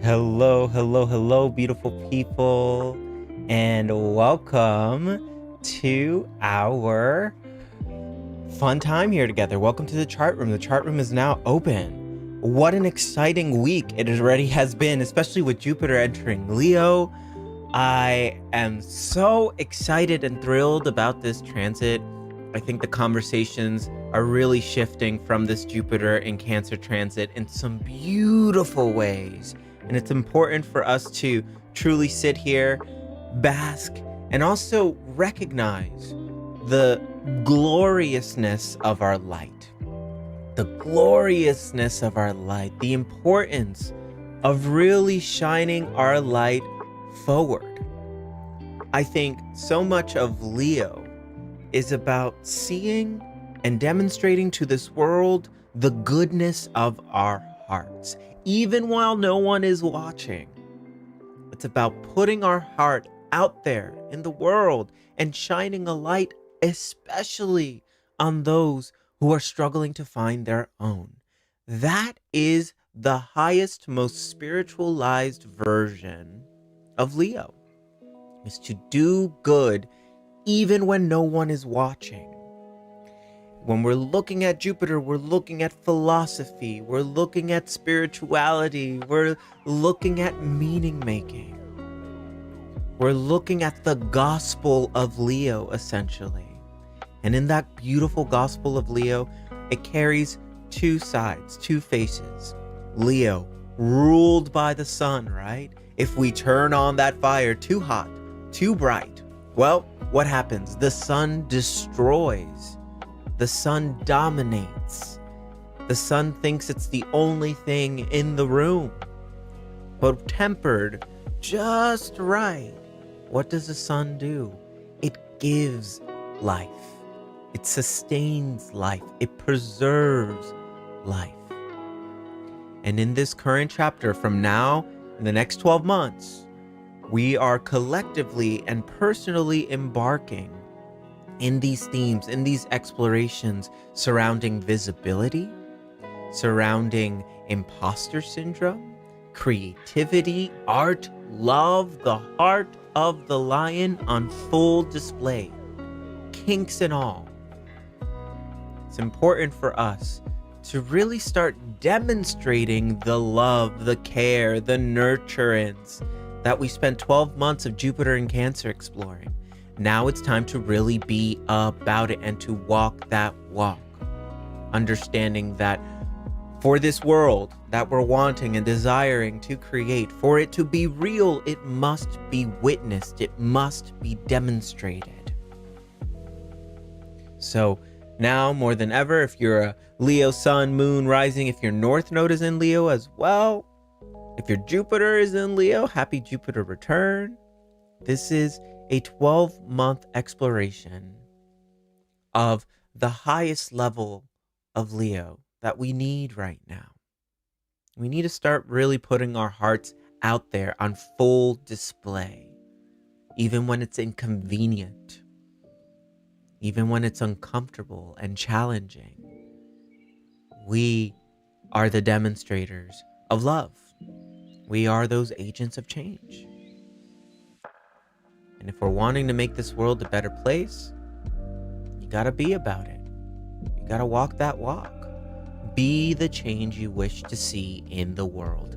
Hello, hello, hello, beautiful people, and welcome to our fun time here together. Welcome to the chart room. The chart room is now open. What an exciting week it already has been, especially with Jupiter entering Leo. I am so excited and thrilled about this transit. I think the conversations are really shifting from this Jupiter in Cancer transit in some beautiful ways. And it's important for us to truly sit here, bask, and also recognize the gloriousness of our light. The gloriousness of our light, the importance of really shining our light forward. I think so much of Leo is about seeing and demonstrating to this world the goodness of our hearts, even while no one is watching. It's about putting our heart out there in the world and shining a light, especially on those who are struggling to find their own. That is the highest, most spiritualized version of Leo, is to do good even when no one is watching. When we're looking at Jupiter, we're looking at philosophy, we're looking at spirituality, we're looking at meaning making. We're looking at the gospel of Leo, essentially. And in that beautiful gospel of Leo, it carries two sides, two faces. Leo, ruled by the sun, right? If we turn on that fire too hot, too bright, well, what happens? The sun destroys. The sun dominates. The sun thinks it's the only thing in the room. But tempered just right, what does the sun do? It gives life. It sustains life. It preserves life. And in this current chapter, from now in the next 12 months, we are collectively and personally embarking in these themes, in these explorations surrounding visibility, surrounding imposter syndrome, creativity, art, love, the heart of the lion on full display, kinks and all. It's important for us to really start demonstrating the love, the care, the nurturance that we spent 12 months of Jupiter in Cancer exploring. Now it's time to really be about it and to walk that walk. Understanding that for this world that we're wanting and desiring to create, for it to be real, it must be witnessed. It must be demonstrated. So now more than ever, if you're a Leo sun, moon, rising, if your north node is in Leo as well, if your Jupiter is in Leo, happy Jupiter return. This is a 12-month exploration of the highest level of Leo that we need right now. We need to start really putting our hearts out there on full display, even when it's inconvenient, even when it's uncomfortable and challenging. We are the demonstrators of love. We are those agents of change. And if we're wanting to make this world a better place, you gotta be about it. You gotta walk that walk. Be the change you wish to see in the world.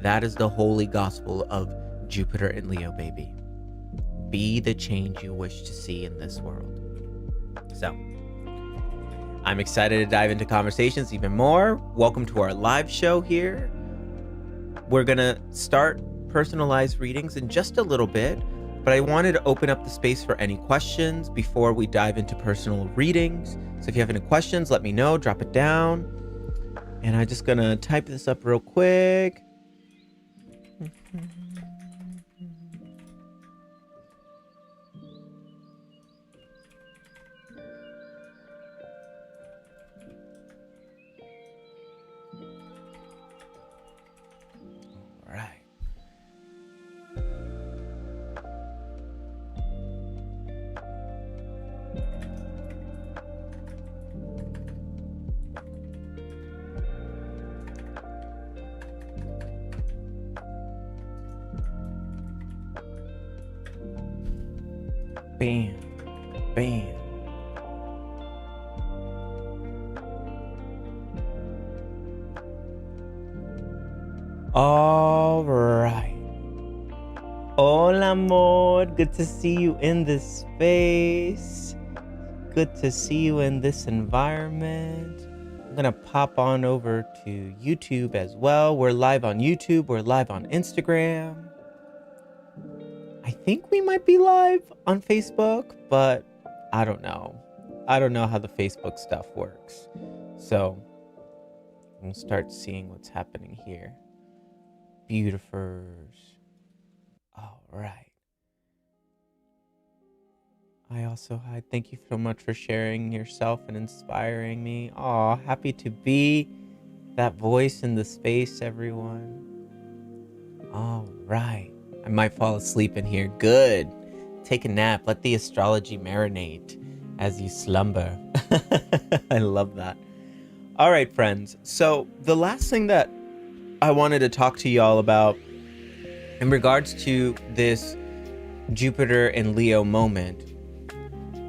That is the holy gospel of Jupiter and Leo, baby. Be the change you wish to see in this world. So, I'm excited to dive into conversations even more. Welcome to our live show here. We're gonna start personalized readings in just a little bit, but I wanted to open up the space for any questions before we dive into personal readings. So if you have any questions, let me know, drop it down. And I'm just gonna type this up real quick. All right. Bam. Bam. All right. Hola, amor. Good to see you in this space. Good to see you in this environment. I'm going to pop on over to YouTube as well. We're live on YouTube. We're live on Instagram. I think we might be live on Facebook, but I don't know. I don't know how the Facebook stuff works. So we'll start seeing what's happening here. Beautifers. All right. Hi. Thank you so much for sharing yourself and inspiring me. Oh, happy to be that voice in the space, everyone. All right. I might fall asleep in here. Good. Take a nap. Let the astrology marinate as you slumber. I love that. All right, friends. So the last thing that I wanted to talk to y'all about in regards to this Jupiter and Leo moment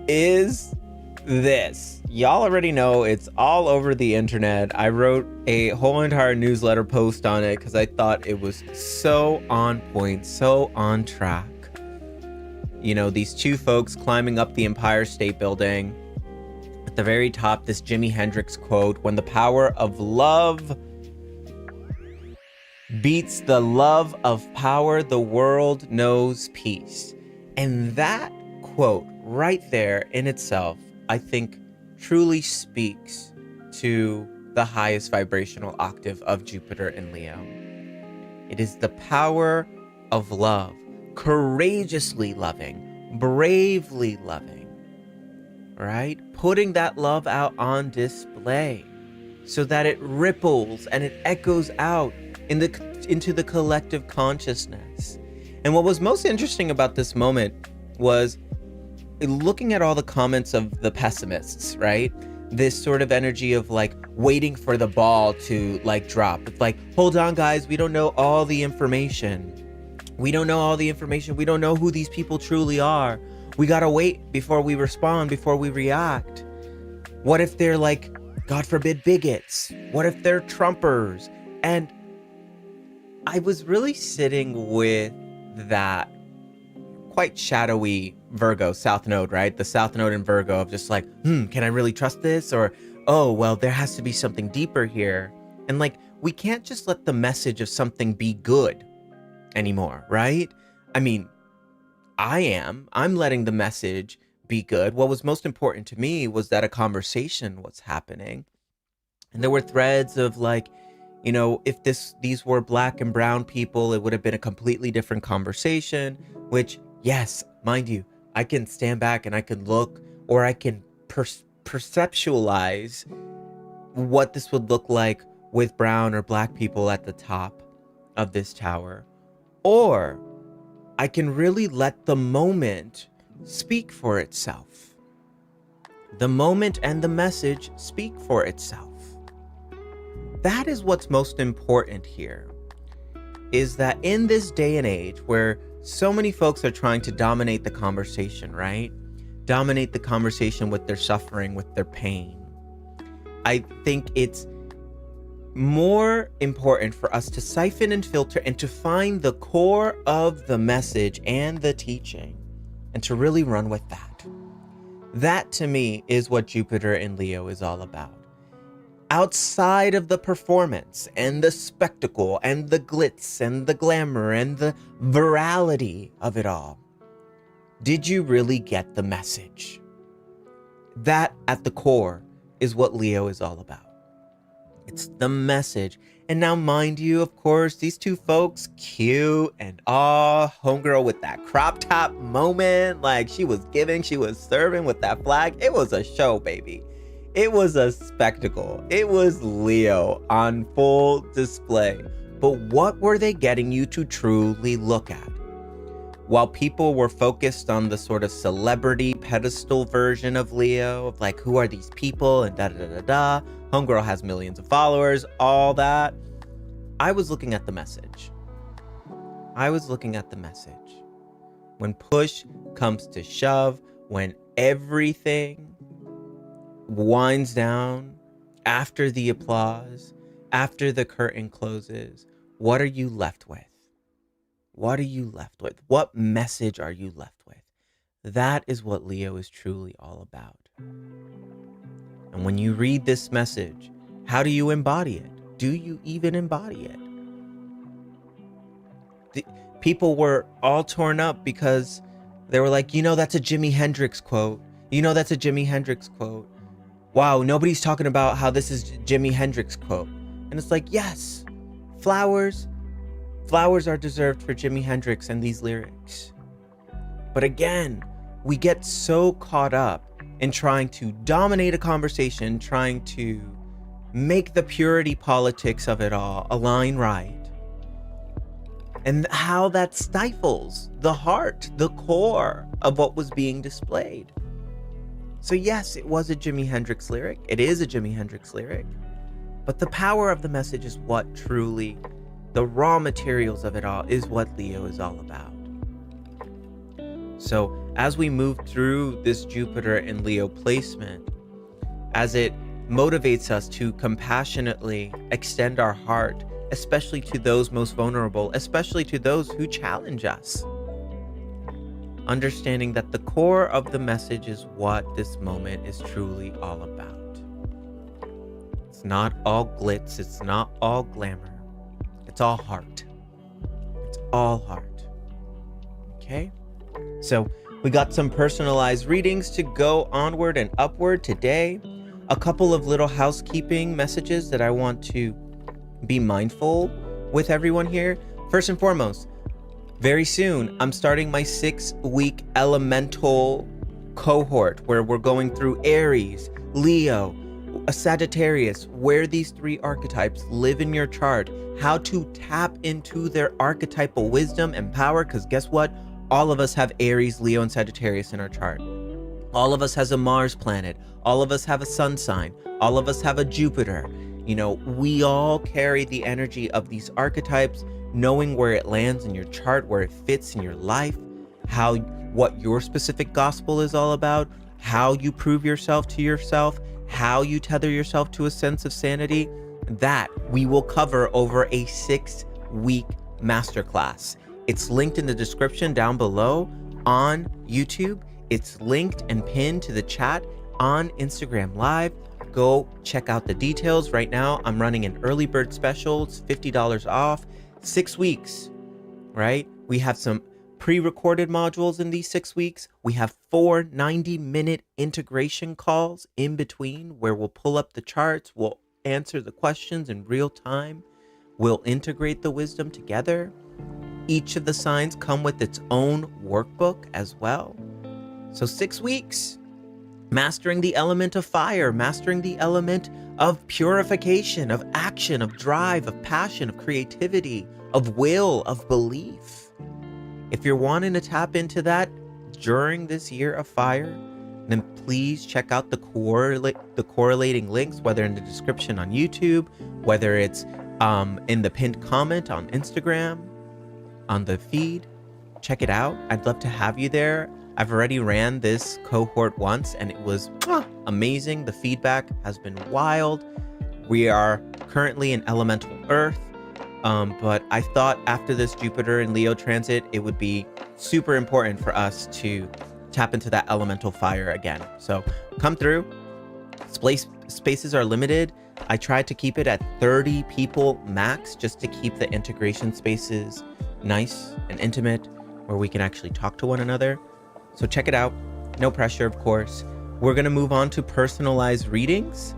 is this. Y'all already know it's all over the internet. I wrote a whole entire newsletter post on it because I thought it was so on point, so on track. You know, these two folks climbing up the Empire State Building. At the very top, this Jimi Hendrix quote, "When the power of love beats the love of power, the world knows peace." And that quote right there in itself, I think, truly speaks to the highest vibrational octave of Jupiter and Leo. It is the power of love, courageously loving, bravely loving, right? Putting that love out on display so that it ripples and it echoes out into the collective consciousness. And what was most interesting about this moment was looking at all the comments of the pessimists, right? This sort of energy of like waiting for the ball to like drop. It's like, hold on, guys, we don't know all the information. We don't know all the information. We don't know who these people truly are. We gotta wait before we respond, before we react. What if they're like, God forbid, bigots? What if they're Trumpers? And I was really sitting with that quite shadowy Virgo South Node, right? The South Node in Virgo of just like, can I really trust this? Or, oh, well, there has to be something deeper here. And like, we can't just let the message of something be good anymore, right? I mean, I'm letting the message be good. What was most important to me was that a conversation was happening. And there were threads of like, you know, if these were Black and brown people, it would have been a completely different conversation, which, yes, mind you, I can stand back and I can look, or I can perceptualize what this would look like with brown or Black people at the top of this tower. Or I can really let the moment speak for itself. The moment and the message speak for itself. That is what's most important here, is that in this day and age where so many folks are trying to dominate the conversation, right? Dominate the conversation with their suffering, with their pain. I think it's more important for us to siphon and filter and to find the core of the message and the teaching and to really run with that. That to me is what Jupiter and Leo is all about. Outside of the performance and the spectacle and the glitz and the glamour and the virality of it all, did you really get the message? That at the core is what Leo is all about. It's the message. And now, mind you, of course, these two folks, cute and homegirl with that crop top moment, like she was serving with that flag. It was a show, baby. It was a spectacle. It was Leo on full display. But what were they getting you to truly look at? While people were focused on the sort of celebrity pedestal version of Leo, of like, who are these people and da-da-da-da-da, homegirl has millions of followers, all that, I was looking at the message. When push comes to shove, when everything winds down after the applause, after the curtain closes, what are you left with? What are you left with? What message are you left with? That is what Leo is truly all about. And when you read this message, how do you embody it? Do you even embody it? People were all torn up because they were like, that's a Jimi Hendrix quote. That's a Jimi Hendrix quote. Wow, nobody's talking about how this is Jimi Hendrix quote. And it's like, yes, flowers are deserved for Jimi Hendrix and these lyrics. But again, we get so caught up in trying to dominate a conversation, trying to make the purity politics of it all align right. And how that stifles the heart, the core of what was being displayed. So yes, it was a Jimi Hendrix lyric. It is a Jimi Hendrix lyric. But the power of the message is what truly, the raw materials of it all is what Leo is all about. So as we move through this Jupiter and Leo placement, as it motivates us to compassionately extend our heart, especially to those most vulnerable, especially to those who challenge us. Understanding that the core of the message is what this moment is truly all about. It's not all glitz, it's not all glamour, it's all heart. It's all heart. Okay? So we got some personalized readings to go onward and upward today. A couple of little housekeeping messages that I want to be mindful with everyone here. First and foremost, very soon I'm starting my 6-week elemental cohort where we're going through Aries, Leo, a Sagittarius, where these 3 archetypes live in your chart, how to tap into their archetypal wisdom and power, because guess what? All of us have Aries, Leo, and Sagittarius in our chart. All of us has a Mars planet. All of us have a sun sign. All of us have a Jupiter. We all carry the energy of these archetypes, knowing where it lands in your chart, where it fits in your life, what your specific gospel is all about, how you prove yourself to yourself, how you tether yourself to a sense of sanity. That we will cover over a 6-week masterclass. It's linked in the description down below on YouTube. It's linked and pinned to the chat on Instagram Live. Go check out the details. Right now, I'm running an early bird special. It's $50 off, 6 weeks, right? We have some pre-recorded modules in these 6 weeks. We have 4 90-minute integration calls in between where we'll pull up the charts. We'll answer the questions in real time. We'll integrate the wisdom together. Each of the signs come with its own workbook as well. So 6 weeks. Mastering the element of fire, mastering the element of purification, of action, of drive, of passion, of creativity, of will, of belief. If you're wanting to tap into that during this year of fire, then please check out the correlating links, whether in the description on YouTube, whether it's in the pinned comment on Instagram, on the feed. Check it out. I'd love to have you there. I've already ran this cohort once and it was amazing. The feedback has been wild. We are currently in elemental earth, but I thought after this Jupiter and Leo transit, it would be super important for us to tap into that elemental fire again. So come through. Spaces are limited. I tried to keep it at 30 people max just to keep the integration spaces nice and intimate where we can actually talk to one another. So check it out. No pressure, of course. We're going to move on to personalized readings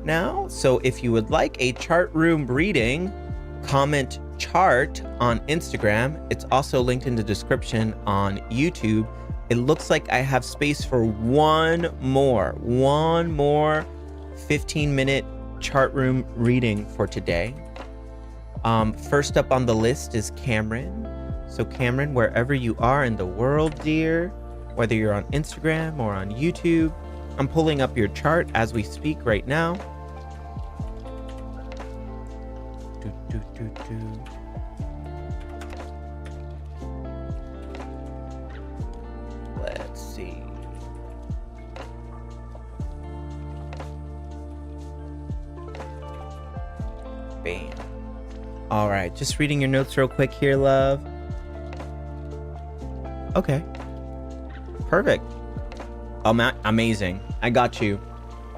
now. So if you would like a chart room reading, comment chart on Instagram. It's also linked in the description on YouTube. It looks like I have space for one more 15-minute chart room reading for today. First up on the list is Cameron. So Cameron, wherever you are in the world, dear, whether you're on Instagram or on YouTube, I'm pulling up your chart as we speak right now. see. Bam. All right, just reading your notes real quick here, love. Okay. Perfect. Amazing. I got you.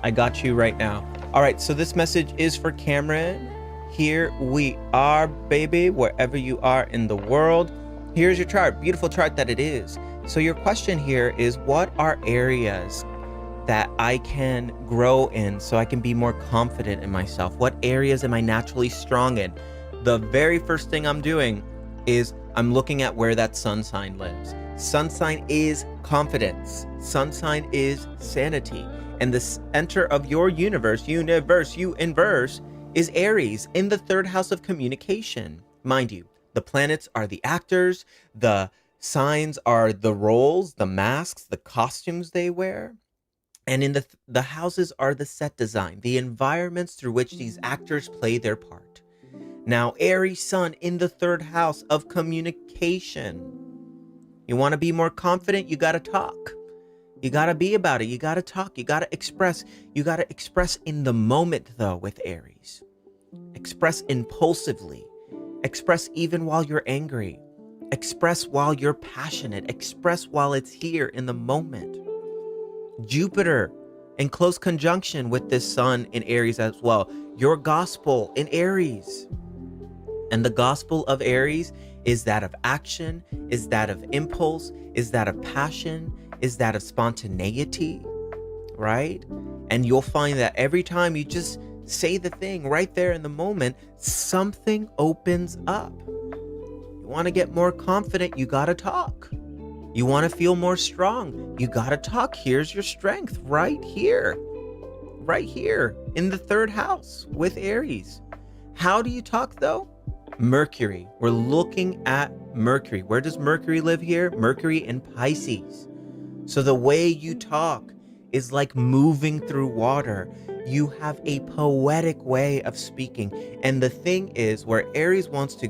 I got you right now. All right, so this message is for Cameron. Here we are, baby, wherever you are in the world. Here's your chart, beautiful chart that it is. So your question here is, what are areas that I can grow in so I can be more confident in myself? What areas am I naturally strong in? The very first thing I'm doing is I'm looking at where that sun sign lives. Sun sign is confidence. Sun sign is sanity. And the center of your universe, you inverse, is Aries in the third house of communication. Mind you, the planets are the actors, the signs are the roles, the masks, the costumes they wear. And in the houses are the set design, the environments through which these actors play their part. Now, Aries sun in the third house of communication. You want to be more confident? You got to talk. You got to be about it. You got to talk. You got to express. You got to express in the moment, though, with Aries. Express impulsively. Express even while you're angry. Express while you're passionate. Express while it's here in the moment. Jupiter in close conjunction with this sun in Aries as well. Your gospel in Aries. And the gospel of Aries is that of action, is that of impulse, is that of passion, is that of spontaneity, right? And you'll find that every time you just say the thing right there in the moment, something opens up. You want to get more confident, you got to talk. You want to feel more strong, you got to talk. Here's your strength right here in the third house with Aries. How do you talk though? Mercury. We're looking at Mercury. Where does Mercury live here? Mercury in Pisces. So the way you talk is like moving through water. You have a poetic way of speaking. And the thing is, where Aries wants to,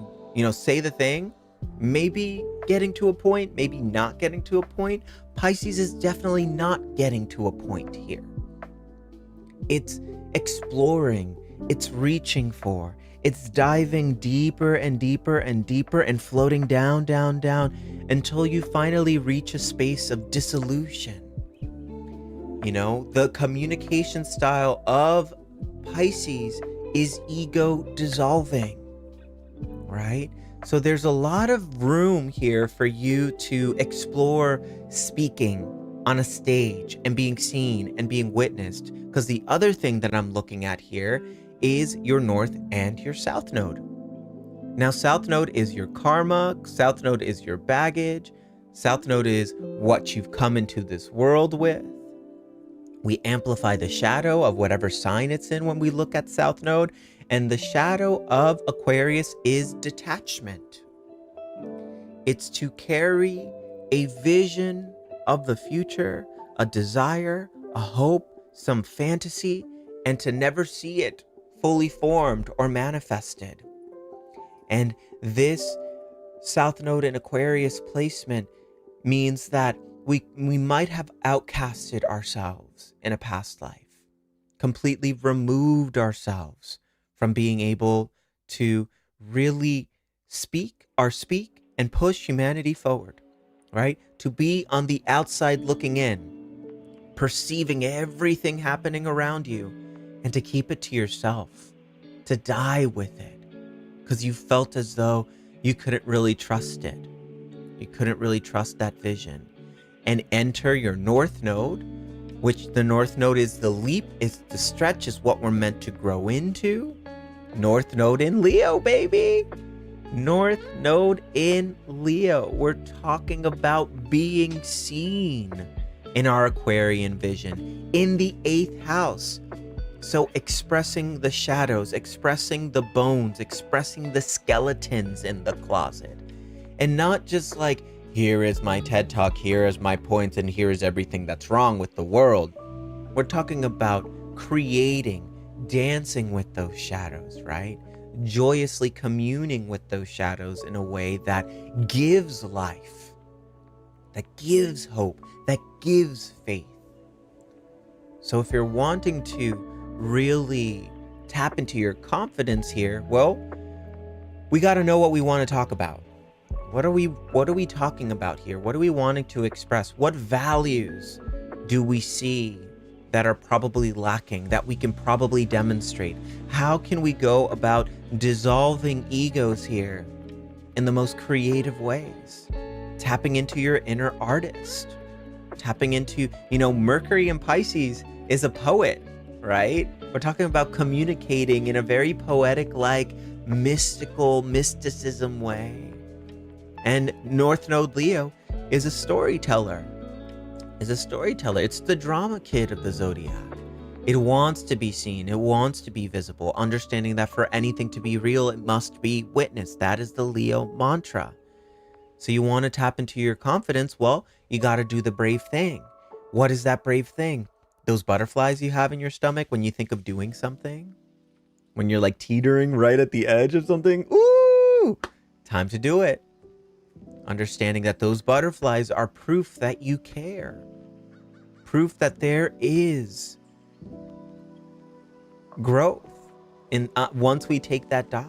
say the thing, maybe getting to a point, maybe not getting to a point, Pisces is definitely not getting to a point here. It's exploring, it's reaching for, it's diving deeper and deeper and deeper and floating down, down, down until you finally reach a space of dissolution. The communication style of Pisces is ego dissolving, right? So there's a lot of room here for you to explore speaking on a stage and being seen and being witnessed. Because the other thing that I'm looking at here is your north and your south node. Now, south node is your karma. South node is your baggage. South node is what you've come into this world with. We amplify the shadow of whatever sign it's in when we look at south node. And the shadow of Aquarius is detachment. It's to carry a vision of the future, a desire, a hope, some fantasy, and to never see it fully formed or manifested. And this South Node in Aquarius placement means that we might have outcasted ourselves in a past life, completely removed ourselves from being able to really speak and push humanity forward, right? To be on the outside looking in, perceiving everything happening around you, and to keep it to yourself, to die with it, because you felt as though you couldn't really trust it. You couldn't really trust that vision. And enter your North Node, which the North Node is the leap, is the stretch, is what we're meant to grow into. North Node in Leo, baby. North Node in Leo. We're talking about being seen in our Aquarian vision in the 8th house. So expressing the shadows, expressing the bones, expressing the skeletons in the closet. And not just like, here is my TED Talk, here is my points, and here is everything that's wrong with the world. We're talking about creating, dancing with those shadows, right? Joyously communing with those shadows in a way that gives life, that gives hope, that gives faith. So if you're wanting to really tap into your confidence here, well, we got to know what we want to talk about. What are we talking about here? What are we wanting to express? What values do we see that are probably lacking, that we can probably demonstrate? How can we go about dissolving egos here in the most creative ways? Tapping into your inner artist, tapping into, Mercury in Pisces is a poet, right? We're talking about communicating in a very poetic, like mysticism way. And North Node Leo is a storyteller. It's the drama kid of the zodiac. It wants to be seen. It wants to be visible, understanding that for anything to be real, it must be witnessed. That is the Leo mantra. So you want to tap into your confidence? Well, you got to do the brave thing. What is that brave thing? Those butterflies you have in your stomach when you think of doing something? When you're like teetering right at the edge of something? Ooh, time to do it. Understanding that those butterflies are proof that you care. Proof that there is growth in once we take that dive.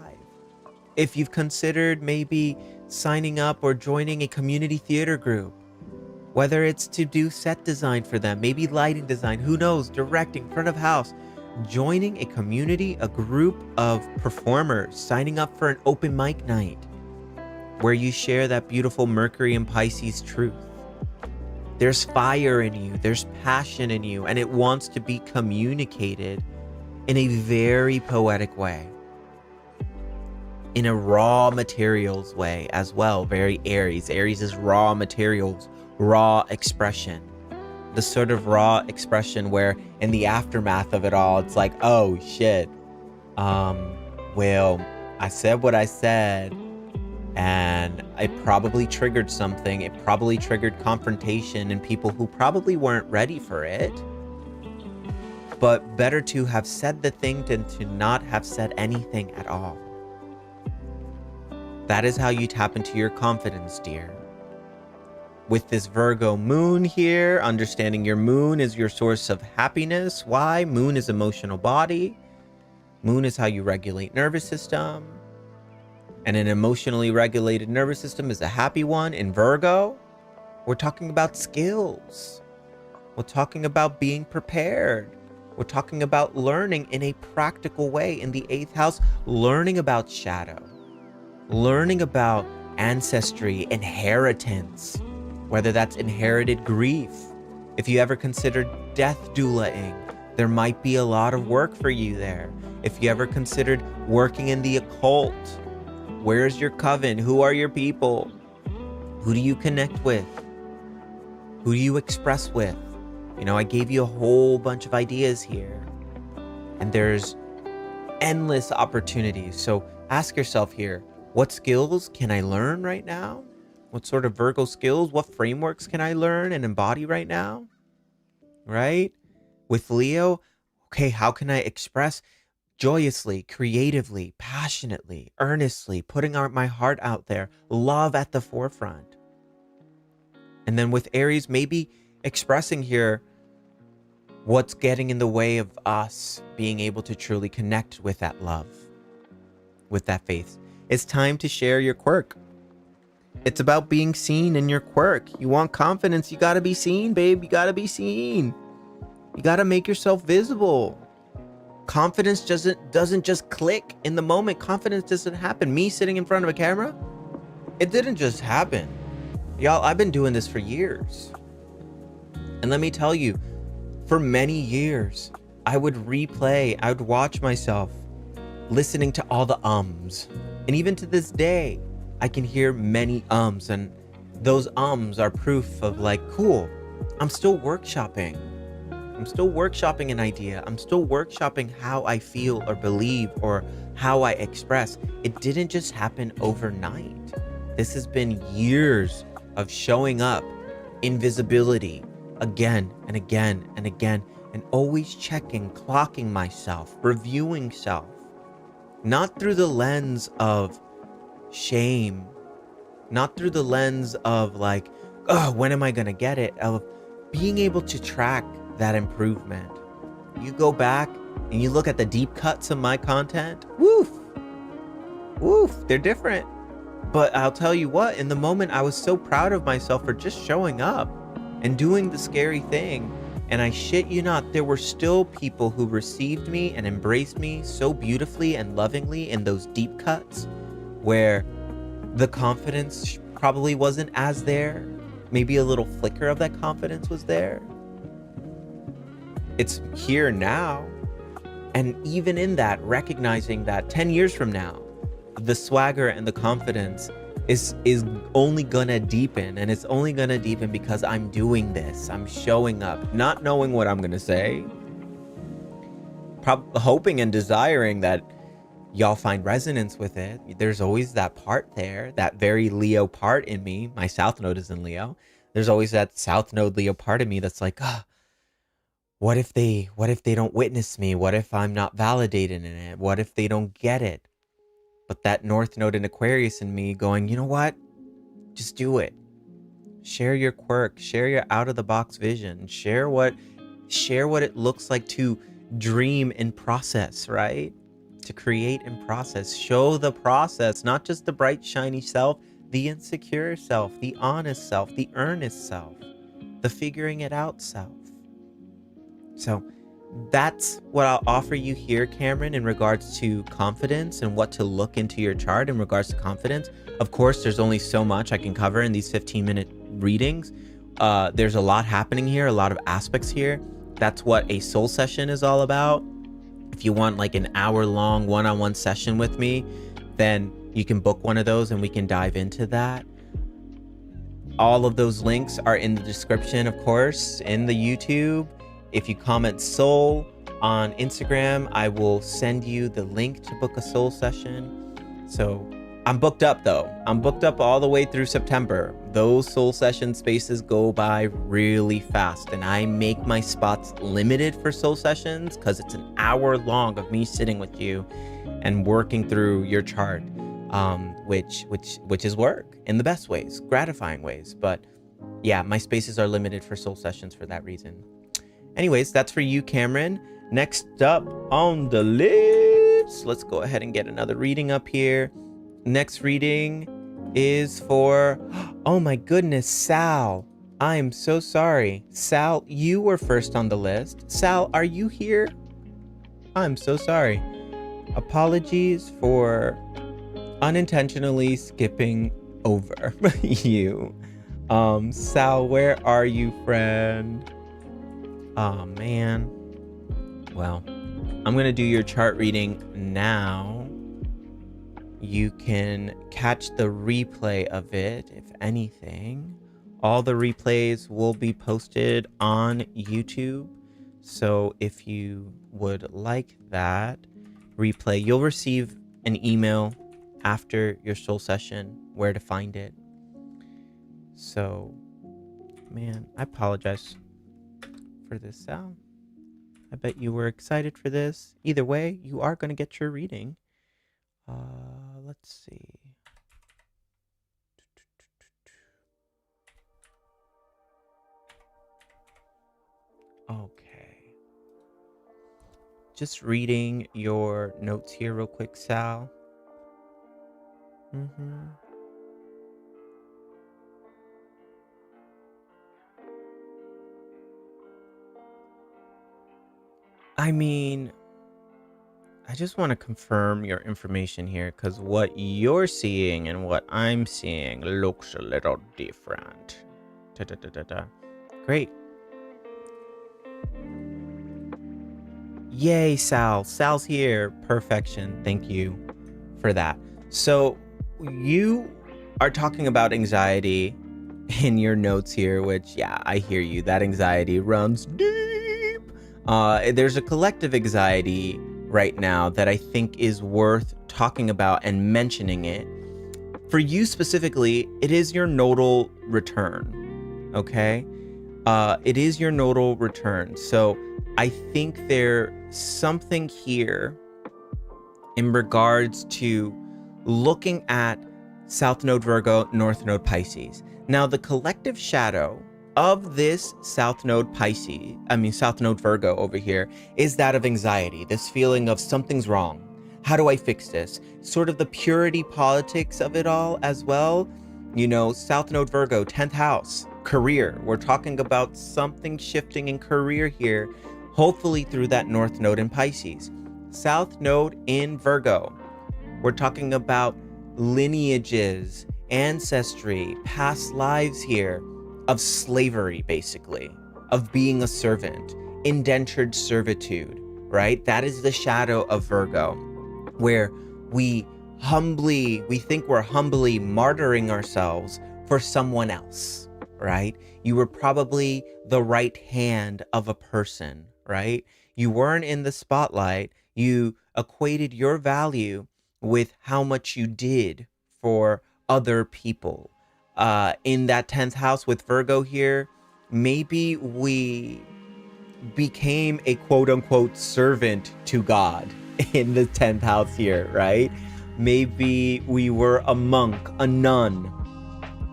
If you've considered maybe signing up or joining a community theater group, whether it's to do set design for them, maybe lighting design, who knows, directing, front of house, joining a community, a group of performers, signing up for an open mic night where you share that beautiful Mercury and Pisces truth. There's fire in you, there's passion in you, and it wants to be communicated in a very poetic way, in a raw materials way as well. Very Aries. Aries is raw materials, raw expression. The sort of raw expression where in the aftermath of it all, it's like, oh shit, well, I said what I said, and it probably triggered something. It probably triggered confrontation in people who probably weren't ready for it. But better to have said the thing than to not have said anything at all. That is how you tap into your confidence, dear. With this Virgo moon here, understanding your moon is your source of happiness. Why? Moon is emotional body. Moon is how you regulate nervous system. And an emotionally regulated nervous system is a happy one. In Virgo, we're talking about skills. We're talking about being prepared. We're talking about learning in a practical way. In the 8th house, learning about shadow, learning about ancestry, inheritance, whether that's inherited grief. If you ever considered death doulaing, there might be a lot of work for you there. If you ever considered working in the occult, where's your coven? Who are your people? Who do you connect with? Who do you express with? I gave you a whole bunch of ideas here, and there's endless opportunities. So ask yourself here, what skills can I learn right now? What sort of Virgo skills, what frameworks can I learn and embody right now? Right? With Leo, okay, how can I express joyously, creatively, passionately, earnestly, putting my heart out there, love at the forefront? And then with Aries, maybe expressing here what's getting in the way of us being able to truly connect with that love, with that faith. It's time to share your quirk. It's about being seen in your quirk. You want confidence, you gotta be seen, babe. You gotta be seen. You gotta make yourself visible. Confidence doesn't just click in the moment. Confidence doesn't happen. Me sitting in front of a camera, it didn't just happen. Y'all, I've been doing this for years. And let me tell you, for many years, I would watch myself listening to all the ums. And even to this day, I can hear many ums, and those ums are proof of like, cool, I'm still workshopping. I'm still workshopping an idea. I'm still workshopping how I feel or believe or how I express. It didn't just happen overnight. This has been years of showing up in visibility again and again and again, and always checking, clocking myself, reviewing self, not through the lens of shame, not through the lens of like when am I going to get it? Of being able to track that improvement. You go back and you look at the deep cuts of my content. Woof, they're different. But I'll tell you what, in the moment, I was so proud of myself for just showing up and doing the scary thing. And I shit you not, there were still people who received me and embraced me so beautifully and lovingly in those deep cuts where the confidence probably wasn't as there. Maybe a little flicker of that confidence was there. It's here now. And even in that, recognizing that 10 years from now, the swagger and the confidence is only gonna deepen, and it's only gonna deepen because I'm doing this. I'm showing up, not knowing what I'm gonna say, hoping and desiring that y'all find resonance with it. There's always that part there, that very Leo part in me. My South Node is in Leo. There's always that South Node Leo part of me that's like, what if they don't witness me? What if I'm not validated in it? What if they don't get it? But that North Node in Aquarius in me going, you know what? Just do it. Share your quirk, share your out of the box vision, share what it looks like to dream in process, right? To create in process. Show the process, not just the bright, shiny self, the insecure self, the honest self, the earnest self, the figuring it out self. So that's what I'll offer you here, Cameron, in regards to confidence and what to look into your chart in regards to confidence. Of course, there's only so much I can cover in these 15-minute readings. There's a lot happening here, a lot of aspects here. That's what a soul session is all about. If you want like an hour-long one-on-one session with me, then you can book one of those and we can dive into that. All of those links are in the description, of course, in the YouTube. If you comment soul on Instagram, I will send you the link to book a soul session. So I'm booked up though. I'm booked up all the way through September. Those soul session spaces go by really fast, and I make my spots limited for soul sessions because it's an hour long of me sitting with you and working through your chart, which is work in the best ways, gratifying ways. But yeah, my spaces are limited for soul sessions for that reason. Anyways, that's for you, Cameron. Next up on the list, let's go ahead and get another reading up here. Next reading is for, oh my goodness, Sal. I am so sorry. Sal, you were first on the list. Sal, are you here? I'm so sorry. Apologies for unintentionally skipping over you. Sal, where are you, friend? Oh man. Well, I'm gonna do your chart reading now. You can catch the replay of it, if anything. All the replays will be posted on YouTube. So if you would like that replay, you'll receive an email after your soul session where to find it. So, man, I apologize for this, Sal. I bet you were excited for this. Either way, you are going to get your reading. Let's see. Okay. Just reading your notes here real quick, Sal. I mean, I just want to confirm your information here because what you're seeing and what I'm seeing looks a little different. Great. Yay, Sal. Sal's here. Perfection. Thank you for that. So you are talking about anxiety in your notes here, which, yeah, I hear you. That anxiety runs deep. There's a collective anxiety right now that I think is worth talking about and mentioning it. For you specifically, it is your nodal return, okay? It is your nodal return. So I think there's something here in regards to looking at South Node Virgo, North Node Pisces. Now, the collective shadow of this South Node South Node Virgo over here is that of anxiety, this feeling of something's wrong. How do I fix this? Sort of the purity politics of it all as well. South Node Virgo, 10th house, career. We're talking about something shifting in career here, hopefully through that North Node in Pisces. South Node in Virgo. We're talking about lineages, ancestry, past lives here of slavery, basically, of being a servant, indentured servitude, right? That is the shadow of Virgo, where we think we're humbly martyring ourselves for someone else, right? You were probably the right hand of a person, right? You weren't in the spotlight. You equated your value with how much you did for other people. In that 10th house with Virgo here, maybe we became a quote unquote servant to God in the 10th house here, right? Maybe we were a monk, a nun,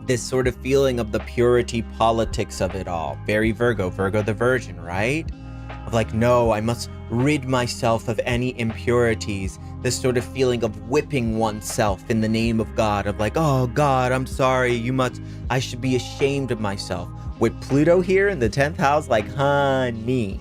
this sort of feeling of the purity politics of it all. Very Virgo the Virgin, right? Of like, no, I must rid myself of any impurities. This sort of feeling of whipping oneself in the name of God, of like, oh God, I'm sorry, I should be ashamed of myself. With Pluto here in the 10th house, like, honey,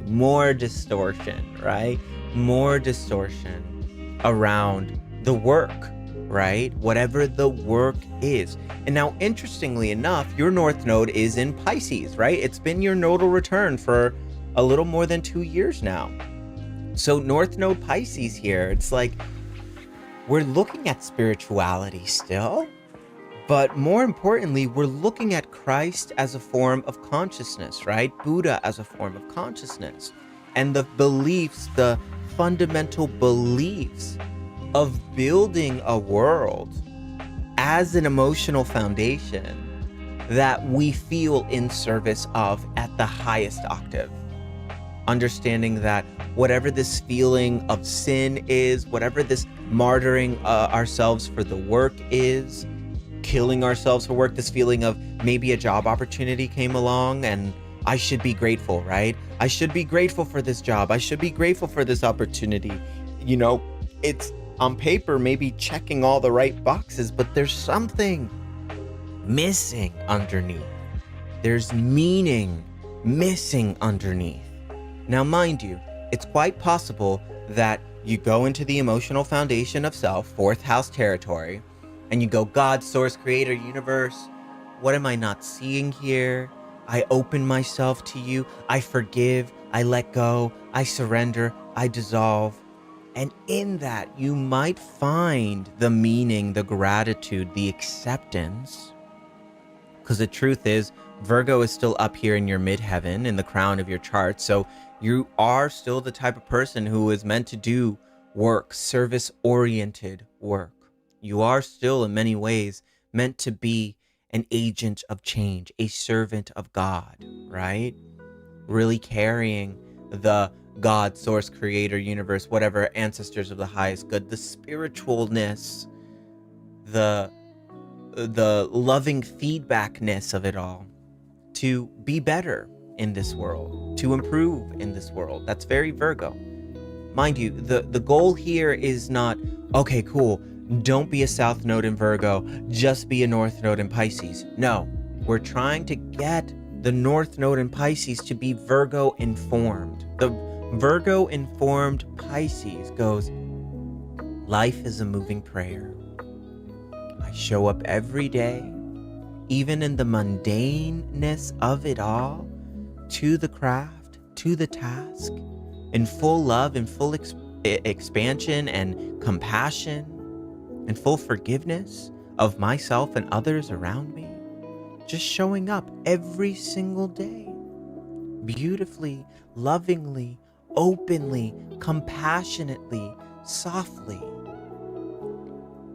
more distortion, right? More distortion around the work, right? Whatever the work is. And now, interestingly enough, your North Node is in Pisces, right? It's been your nodal return for a little more than 2 years now. So North Node Pisces here, it's like we're looking at spirituality still, but more importantly, we're looking at Christ as a form of consciousness, right? Buddha as a form of consciousness. And the beliefs, the fundamental beliefs of building a world as an emotional foundation that we feel in service of at the highest octave. Understanding that whatever this feeling of sin is, whatever this martyring ourselves for the work is, killing ourselves for work, this feeling of maybe a job opportunity came along and I should be grateful, right? I should be grateful for this job. I should be grateful for this opportunity. It's on paper maybe checking all the right boxes, but there's something missing underneath. There's meaning missing underneath. Now, mind you, it's quite possible that you go into the emotional foundation of self, 4th house territory, and you go, God, source, creator, universe, what am I not seeing here? I open myself to you. I forgive. I let go. I surrender. I dissolve. And in that, you might find the meaning, the gratitude, the acceptance. Because the truth is, Virgo is still up here in your midheaven, in the crown of your chart. So you are still the type of person who is meant to do work, service-oriented work. You are still, in many ways, meant to be an agent of change, a servant of God, right? Really carrying the God, source, creator, universe, whatever, ancestors of the highest good, the spiritualness, the loving feedbackness of it all, to be better in this world, to improve in this world. That's very Virgo. Mind you, the goal here is not, okay, cool, don't be a South Node in Virgo, just be a North Node in Pisces. No, we're trying to get the North Node in Pisces to be Virgo informed. The Virgo informed Pisces goes, life is a moving prayer. I show up every day, even in the mundaneness of it all, to the craft, to the task, in full love, in full expansion and compassion, and full forgiveness of myself and others around me. Just showing up every single day, beautifully, lovingly, openly, compassionately, softly.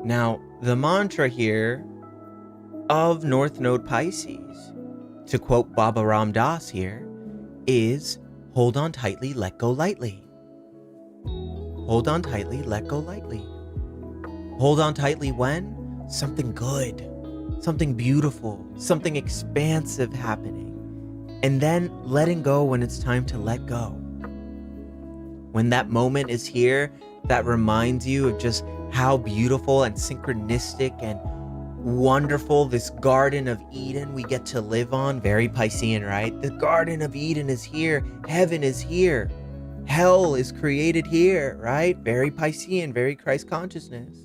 Now, the mantra here of North Node Pisces, to quote Baba Ram Dass here, is hold on tightly, let go lightly. Hold on tightly, let go lightly. Hold on tightly when? Something good something beautiful, something expansive happening, and then letting go when it's time to let go. When that moment is here that reminds you of just how beautiful and synchronistic and wonderful this Garden of Eden we get to live on. Very Piscean, right? The Garden of Eden is here. Heaven is here. Hell is created here, right? Very Piscean, very Christ consciousness.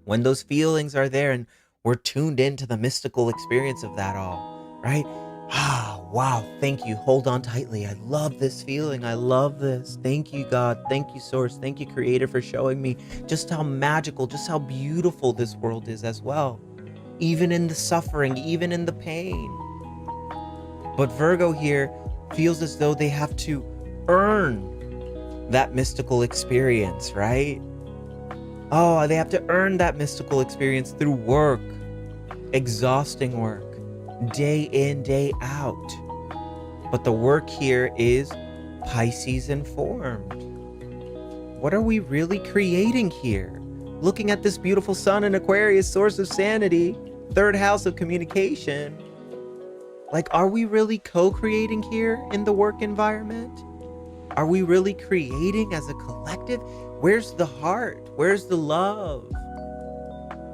When those feelings are there and we're tuned into the mystical experience of that all, right? Wow, thank you. Hold on tightly. I love this feeling. I love this. Thank you, God. Thank you, Source. Thank you, Creator, for showing me just how magical, just how beautiful this world is as well. Even in the suffering, even in the pain. But Virgo here feels as though they have to earn that mystical experience, right? Oh, they have to earn that mystical experience through work, exhausting work, day in, day out. But the work here is Pisces informed. What are we really creating here? Looking at this beautiful sun in Aquarius, source of sanity, third house of communication. Like, are we really co-creating here in the work environment? Are we really creating as a collective? Where's the heart? Where's the love?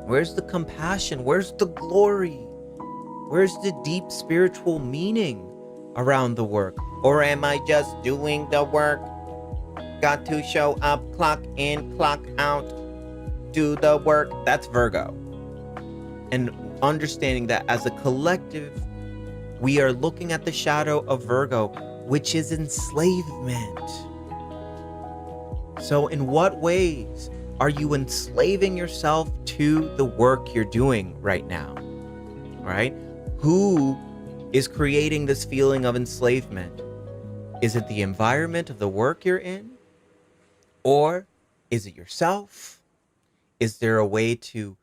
Where's the compassion? Where's the glory? Where's the deep spiritual meaning around the work? Or am I just doing the work? Got to show up, clock in, clock out, do the work. That's Virgo. And understanding that as a collective, we are looking at the shadow of Virgo, which is enslavement. So in what ways are you enslaving yourself to the work you're doing right now? Right? Who is creating this feeling of enslavement? Is it the environment of the work you're in? Or is it yourself? Is there a way to,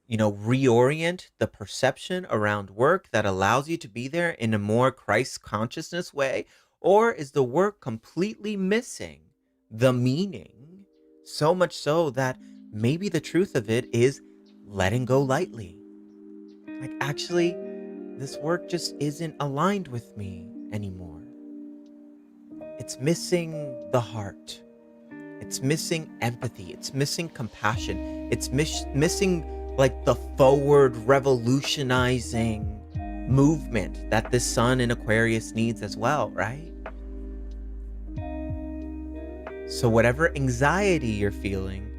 reorient the perception around work that allows you to be there in a more Christ consciousness way? Or is the work completely missing the meaning? So much so that maybe the truth of it is letting go lightly. Like, actually, this work just isn't aligned with me anymore. It's missing the heart. It's missing empathy. It's missing compassion. It's missing like the forward revolutionizing movement that this sun in Aquarius needs as well, right? So whatever anxiety you're feeling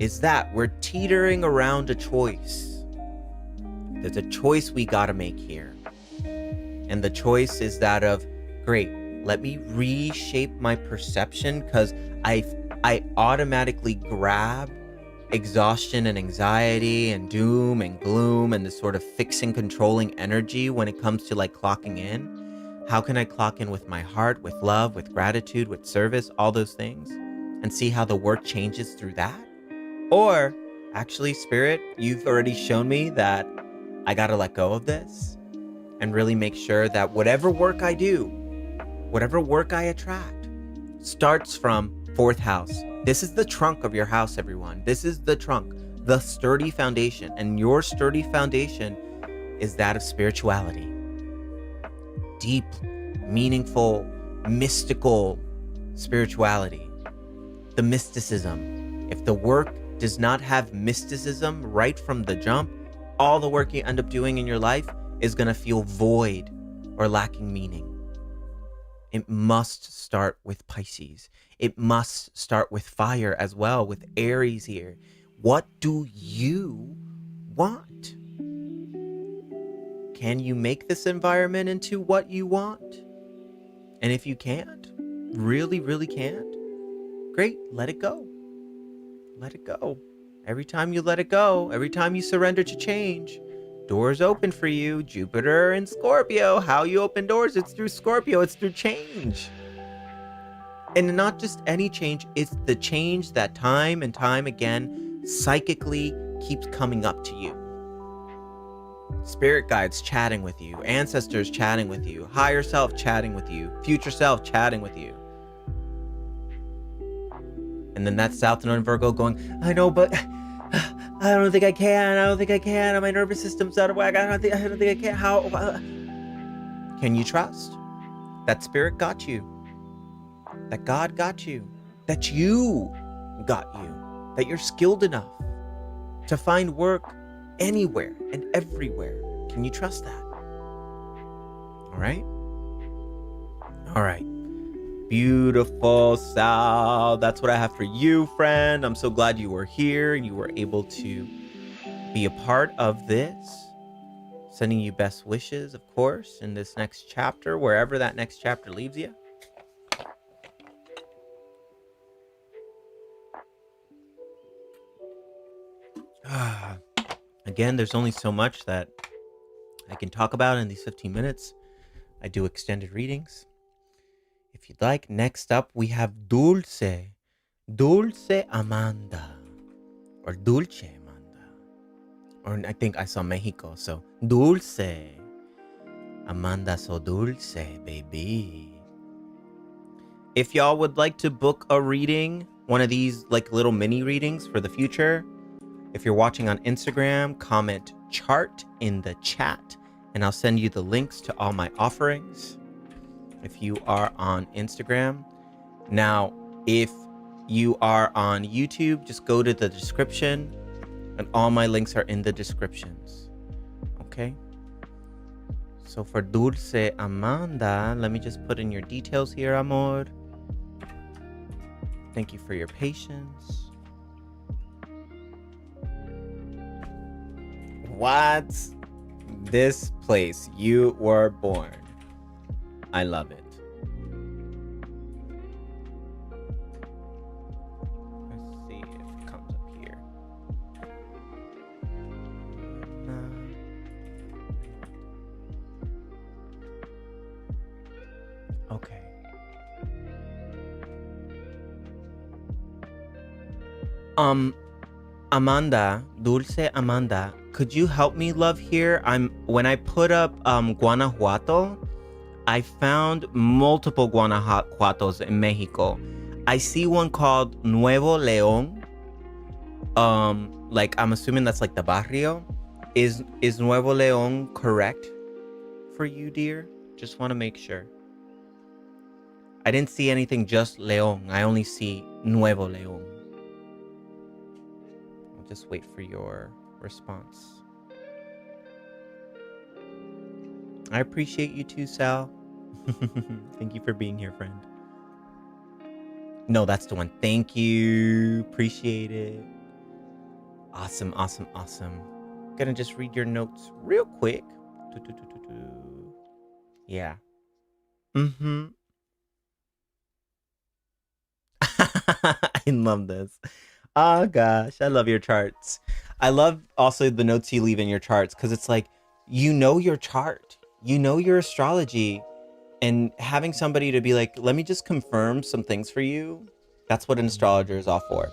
is that we're teetering around a choice. There's a choice we gotta make here. And the choice is that of, great, let me reshape my perception, because I automatically grab exhaustion and anxiety and doom and gloom and this sort of fixing, controlling energy when it comes to like clocking in. How can I clock in with my heart, with love, with gratitude, with service, all those things, and see how the work changes through that? Or actually, Spirit, you've already shown me that I gotta let go of this and really make sure that whatever work I do, whatever work I attract, starts from fourth house. This is the trunk of your house, everyone. This is the trunk, the sturdy foundation. And your sturdy foundation is that of spirituality. Deep, meaningful, mystical spirituality. The mysticism. If the work does not have mysticism right from the jump, all the work you end up doing in your life is going to feel void or lacking meaning. It must start with Pisces. It must start with fire as well, with Aries here. What do you want? Can you make this environment into what you want? And if you can't, really, really can't, great, let it go. Let it go. Every time you let it go, every time you surrender to change, doors open for you. Jupiter and Scorpio. How you open doors? It's through Scorpio. It's through change. And not just any change. It's the change that time and time again psychically keeps coming up to you. Spirit guides chatting with you. Ancestors chatting with you. Higher self chatting with you. Future self chatting with you. And then that South Node in Virgo going, I know, but I don't think I can. My nervous system's out of whack. I don't think I can. How? Can you trust that spirit got you? That God got you? That you got you? That you're skilled enough to find work anywhere and everywhere? Can you trust that? All right? All right. Beautiful, Sal. That's what I have for you, friend. I'm so glad you were here and you were able to be a part of this. Sending you best wishes, of course, in this next chapter, wherever that next chapter leaves you. Again, there's only so much that I can talk about in these 15 minutes. I do extended readings. If you'd like, next up we have Dulce Amanda, or Dulce Amanda, or I think I saw Mexico, so Dulce Amanda, so dulce, baby. If y'all would like to book a reading, one of these like little mini readings for the future, if you're watching on Instagram, comment chart in the chat and I'll send you the links to all my offerings. If you are on Instagram. Now, if you are on YouTube, just go to the description and all my links are in the descriptions. Okay? So for Dulce Amanda, let me just put in your details here, amor. Thank you for your patience. What? This place you were born. I love it. Let's see if it comes up here. Okay. Amanda, Dulce Amanda, could you help me, love, here? When I put up Guanajuato, I found multiple Guanajuatos in Mexico. I see one called Nuevo León. Like I'm assuming that's like the barrio. Is Nuevo León correct for you, dear? Just want to make sure. I didn't see anything just León. I only see Nuevo León. I'll just wait for your response. I appreciate you too, Sal. Thank you for being here, friend. No, that's the one. Thank you. Appreciate it. Awesome, awesome, awesome. Gonna just read your notes real quick. Yeah. I love this. Oh gosh, I love your charts. I love also the notes you leave in your charts because it's like, you know your chart. You know your astrology, and having somebody to be like, let me just confirm some things for you. That's what an astrologer is all for.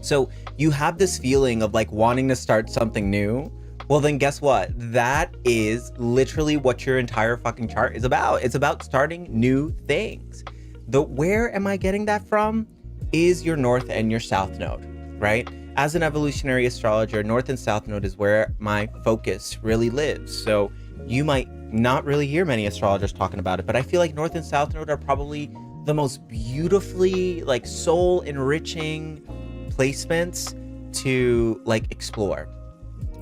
So you have this feeling of like wanting to start something new. Well, then guess what? That is literally what your entire fucking chart is about. It's about starting new things. Where am I getting that from? Is your north and your south node, right? As an evolutionary astrologer, north and south node is where my focus really lives. So you might not really hear many astrologers talking about it, but I feel like north and south node are probably the most beautifully like soul enriching placements to like explore.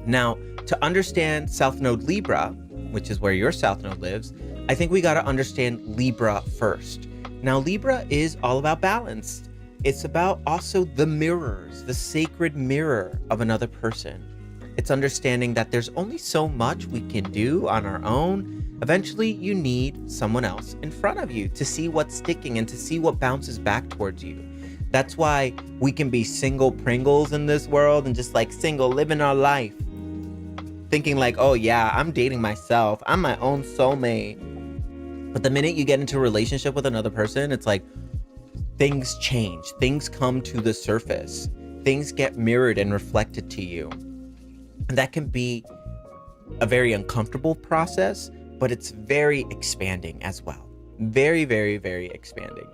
Now, to understand south node Libra, which is where your south node lives, I think we got to understand Libra first. Now, Libra is all about balance. It's about also the mirrors, the sacred mirror of another person. It's understanding that there's only so much we can do on our own. Eventually, you need someone else in front of you to see what's sticking and to see what bounces back towards you. That's why we can be single Pringles in this world and just like single, living our life. Thinking like, oh yeah, I'm dating myself. I'm my own soulmate. But the minute you get into a relationship with another person, it's like things change. Things come to the surface. Things get mirrored and reflected to you. And that can be a very uncomfortable process, but it's very expanding as well. Very, very, very expanding.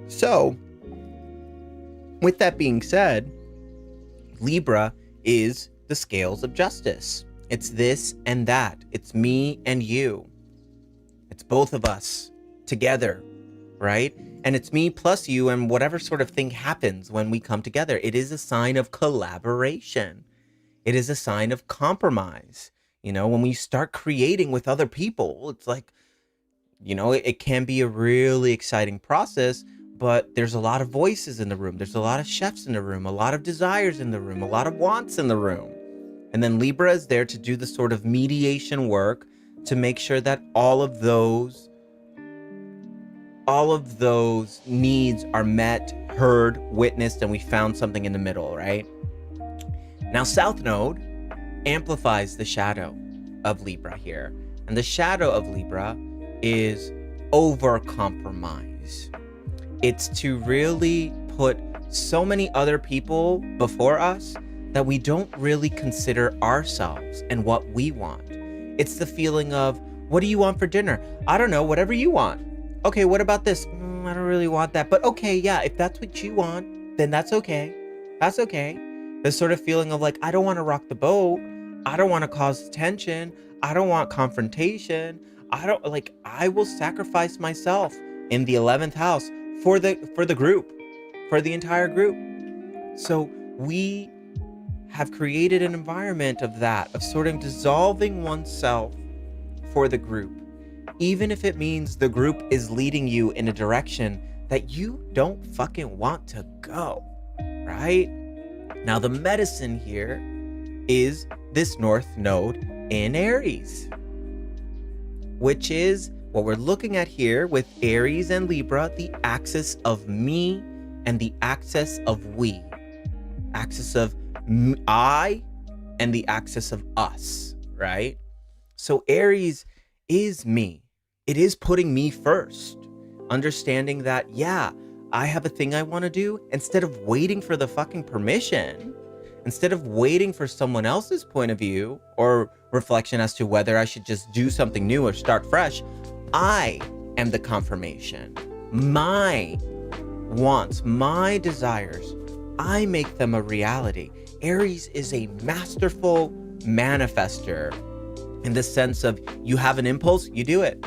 So, with that being said, Libra is the scales of justice. It's this and that. It's me and you. It's both of us together, right? And it's me plus you, and whatever sort of thing happens when we come together. It is a sign of collaboration. It is a sign of compromise. You know, when we start creating with other people, it's like, you know, it can be a really exciting process, but there's a lot of voices in the room. There's a lot of chefs in the room, a lot of desires in the room, a lot of wants in the room. And then Libra is there to do the sort of mediation work to make sure that all of those needs are met, heard, witnessed, and we found something in the middle, right? Now, South Node amplifies the shadow of Libra here. And the shadow of Libra is over-compromise. It's to really put so many other people before us that we don't really consider ourselves and what we want. It's the feeling of, what do you want for dinner? I don't know, whatever you want. Okay, what about this? I don't really want that, but okay, yeah, if that's what you want, then that's okay. That's okay. This sort of feeling of like, I don't want to rock the boat. I don't want to cause tension. I don't want confrontation. I will sacrifice myself in the 11th house for the group, for the entire group. So we have created an environment of that, of sort of dissolving oneself for the group, even if it means the group is leading you in a direction that you don't fucking want to go, right? Now, the medicine here is this North Node in Aries, which is what we're looking at here with Aries and Libra, the axis of me and the axis of we, axis of I and the axis of us, right? So Aries is me. It is putting me first, understanding that, yeah, I have a thing I want to do. Instead of waiting for the fucking permission, instead of waiting for someone else's point of view or reflection as to whether I should just do something new or start fresh, I am the confirmation. My wants, my desires, I make them a reality. Aries is a masterful manifester in the sense of, you have an impulse, you do it.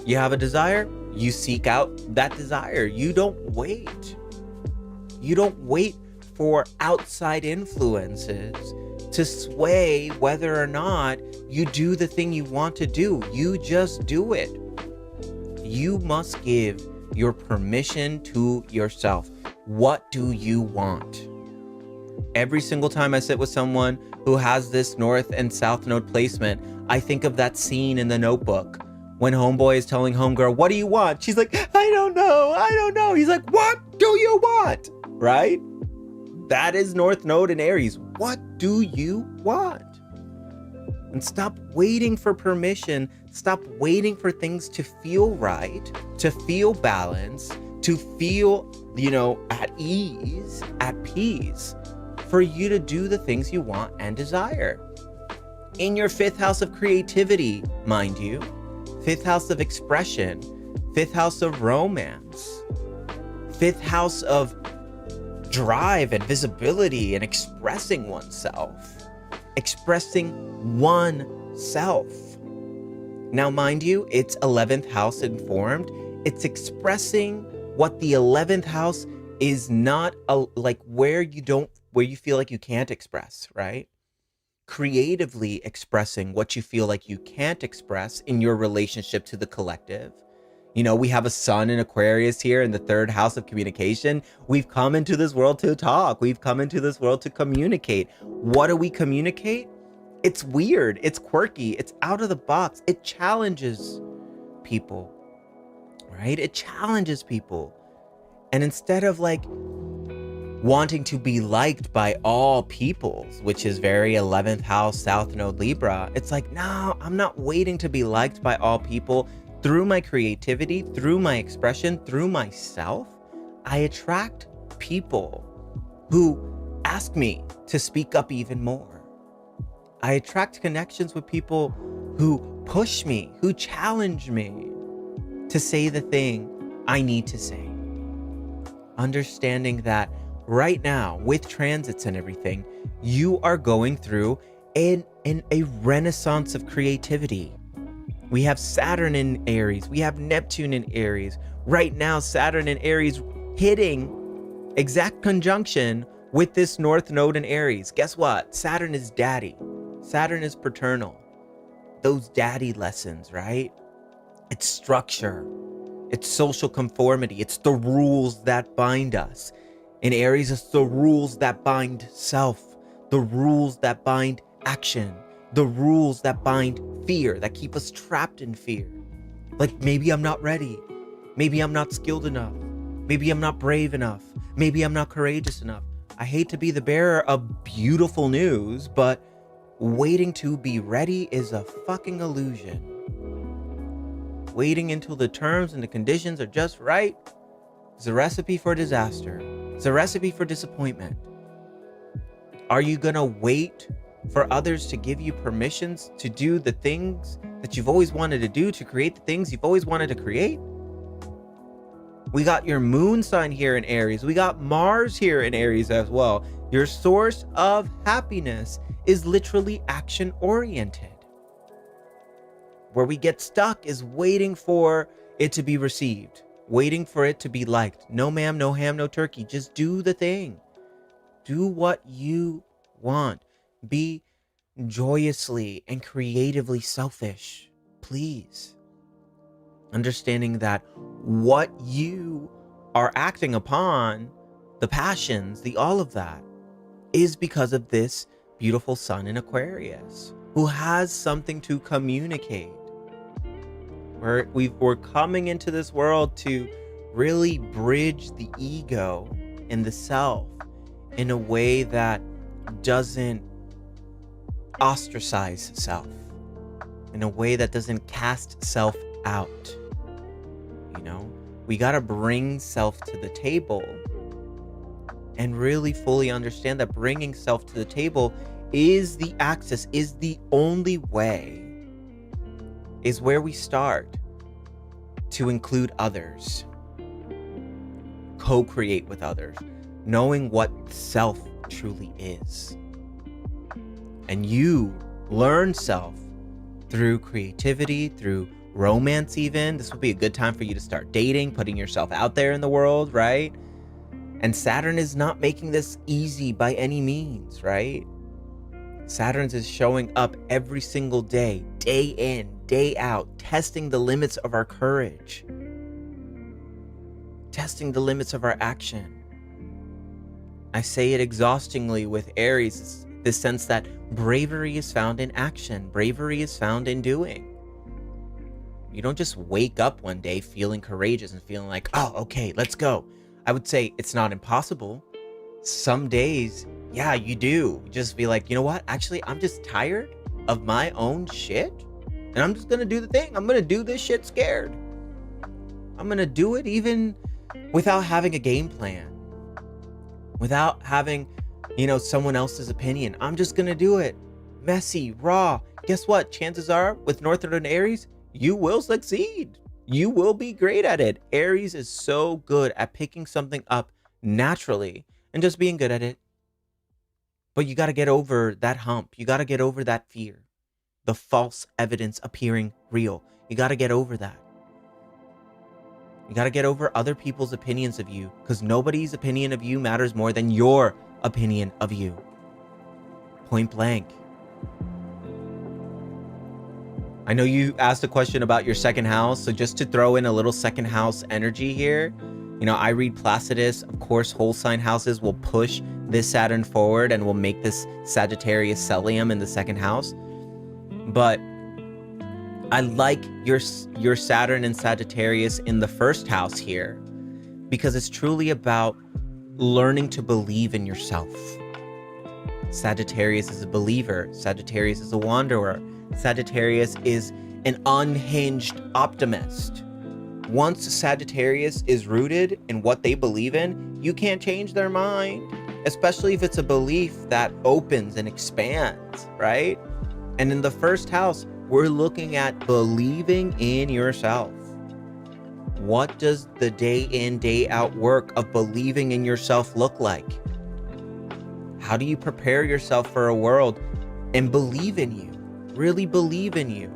You have a desire, you seek out that desire. You don't wait. You don't wait for outside influences to sway whether or not you do the thing you want to do. You just do it. You must give your permission to yourself. What do you want? Every single time I sit with someone who has this North and South Node placement, I think of that scene in The Notebook when homeboy is telling homegirl, what do you want? She's like, I don't know. He's like, what do you want? Right? That is North Node in Aries. What do you want? And stop waiting for permission. Stop waiting for things to feel right, to feel balanced, to feel, at ease, at peace, for you to do the things you want and desire. In your 5th house of creativity, mind you, 5th house of expression, 5th house of romance, 5th house of drive and visibility and expressing oneself, expressing oneself. Now, mind you, it's 11th house informed. It's expressing what the 11th house is not where you feel like you can't express, right? Creatively expressing what you feel like you can't express in your relationship to the collective. We have a sun in Aquarius here in the 3rd house of communication. We've come into this world to talk. We've come into this world to communicate. What do we communicate? It's weird. It's quirky. It's out of the box. It challenges people, right? It challenges people. And instead of wanting to be liked by all peoples, which is very 11th house South Node Libra, it's like, no, I'm not waiting to be liked by all people. Through my creativity, through my expression, through myself, I attract people who ask me to speak up even more. I attract connections with people who push me, who challenge me to say the thing I need to say. Understanding that right now, with transits and everything, You are going through a renaissance of creativity. We have Saturn in Aries. We have Neptune in Aries. Right now, Saturn in Aries hitting exact conjunction with this North Node in Aries. Guess what? Saturn is daddy. Saturn is paternal. Those daddy lessons, right? It's structure. It's social conformity. It's the rules that bind us. In Aries, it's the rules that bind self, the rules that bind action, the rules that bind fear, that keep us trapped in fear. Like, maybe I'm not ready. Maybe I'm not skilled enough. Maybe I'm not brave enough. Maybe I'm not courageous enough. I hate to be the bearer of beautiful news, but waiting to be ready is a fucking illusion. Waiting until the terms and the conditions are just right is a recipe for disaster. It's a recipe for disappointment. Are you gonna wait for others to give you permissions to do the things that you've always wanted to do, to create the things you've always wanted to create? We got your moon sign here in Aries. We got Mars here in Aries as well. Your source of happiness is literally action oriented. Where we get stuck is waiting for it to be received, waiting for it to be liked. No ma'am, no ham, no turkey. Just do the thing. Do what you want. Be joyously and creatively selfish, please. Understanding that what you are acting upon, the passions, the all of that, is because of this beautiful sun in Aquarius, who has something to communicate. We're coming into this world to really bridge the ego and the self in a way that doesn't ostracize self, in a way that doesn't cast self out. You know, we got to bring self to the table and really fully understand that bringing self to the table is the access, is the only way, is where we start to include others, co-create with others, knowing what self truly is. And you learn self through creativity, through romance even. This would be a good time for you to start dating, putting yourself out there in the world, right? And Saturn is not making this easy by any means, right? Saturn is showing up every single day, day in, day out, testing the limits of our courage, testing the limits of our action. I say it exhaustingly with Aries, this sense that bravery is found in action. Bravery is found in doing. You don't just wake up one day feeling courageous and feeling like, oh, okay, let's go. I would say it's not impossible. Some days, yeah, you do. Just be like, you know what? Actually, I'm just tired of my own shit. And I'm just going to do the thing. I'm going to do this shit scared. I'm going to do it even without having a game plan. Without having, someone else's opinion. I'm just going to do it. Messy, raw. Guess what? Chances are with Northern Aries, you will succeed. You will be great at it. Aries is so good at picking something up naturally and just being good at it. But you got to get over that hump. You got to get over that fear. The false evidence appearing real. You got to get over that. You got to get over other people's opinions of you, because nobody's opinion of you matters more than your opinion of you. Point blank. I know you asked a question about your second house, so just to throw in a little second house energy here, I read Placidus. Of course, whole sign houses will push this Saturn forward and will make this Sagittarius stellium in the second house. But I like your Saturn and Sagittarius in the first house here, because it's truly about learning to believe in yourself. Sagittarius is a believer. Sagittarius is a wanderer. Sagittarius is an unhinged optimist. Once Sagittarius is rooted in what they believe in, you can't change their mind, especially if it's a belief that opens and expands, right? And in the first house, we're looking at believing in yourself. What does the day in, day out work of believing in yourself look like? How do you prepare yourself for a world and believe in you? Really believe in you.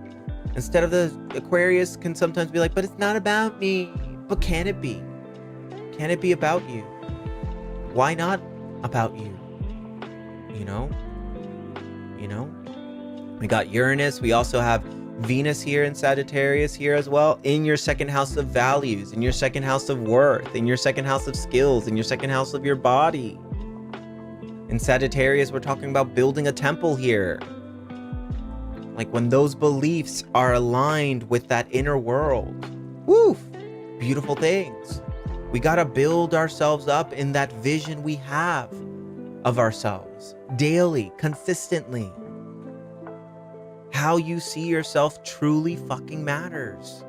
Instead of the Aquarius can sometimes be like, but it's not about me. But can it be? Can it be about you? Why not about you? You know? We got Uranus. We also have Venus here in Sagittarius here as well, in your second house of values, in your second house of worth, in your second house of skills, in your second house of your body. In Sagittarius, we're talking about building a temple here. Like when those beliefs are aligned with that inner world. Woo! Beautiful things. We got to build ourselves up in that vision we have of ourselves daily, consistently. How you see yourself truly fucking matters.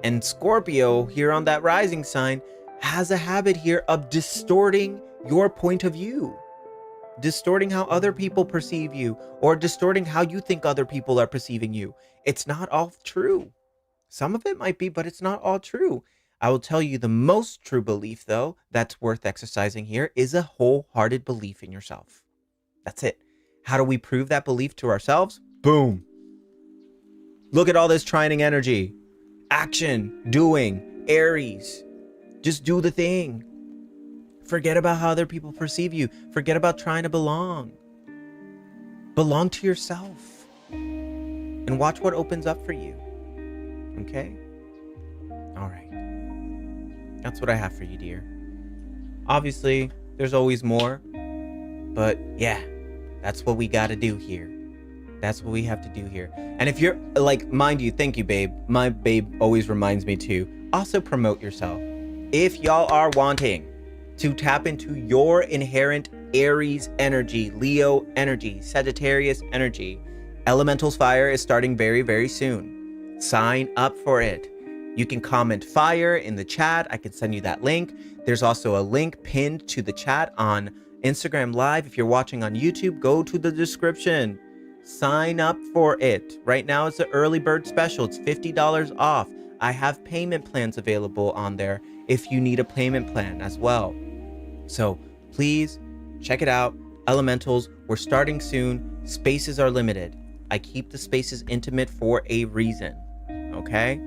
And Scorpio here on that rising sign has a habit here of distorting your point of view. Distorting how other people perceive you, or distorting how you think other people are perceiving you. It's not all true. Some of it might be, but it's not all true. I will tell you the most true belief, though, that's worth exercising here is a wholehearted belief in yourself. That's it. How do we prove that belief to ourselves? Boom. Look at all this trining energy. Action, doing, Aries. Just do the thing. Forget about how other people perceive you. Forget about trying to belong. Belong to yourself. And watch what opens up for you. Okay? All right. That's what I have for you, dear. Obviously, there's always more. But yeah, that's what we got to do here. That's what we have to do here. And if you're like, mind you, thank you, babe. My babe always reminds me to also promote yourself. If y'all are wanting to tap into your inherent Aries energy, Leo energy, Sagittarius energy, Elementals Fire is starting very, very soon. Sign up for it. You can comment fire in the chat. I can send you that link. There's also a link pinned to the chat on Instagram Live. If you're watching on YouTube, go to the description. Sign up for it. Right now it's an early bird special. It's $50 off. I have payment plans available on there if you need a payment plan as well. So please check it out. Elementals, we're starting soon. Spaces are limited. I keep the spaces intimate for a reason. Okay?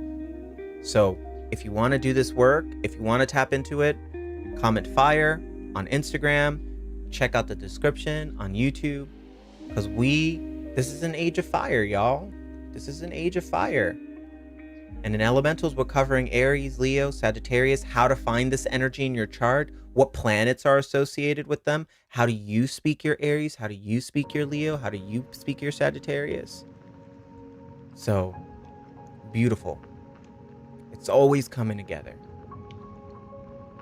So if you want to do this work, if you want to tap into it, comment fire on Instagram, check out the description on YouTube, because this is an age of fire, y'all. This is an age of fire. And in Elementals, we're covering Aries, Leo, Sagittarius, how to find this energy in your chart, what planets are associated with them, how do you speak your Aries, how do you speak your Leo, how do you speak your Sagittarius. So, beautiful. It's always coming together.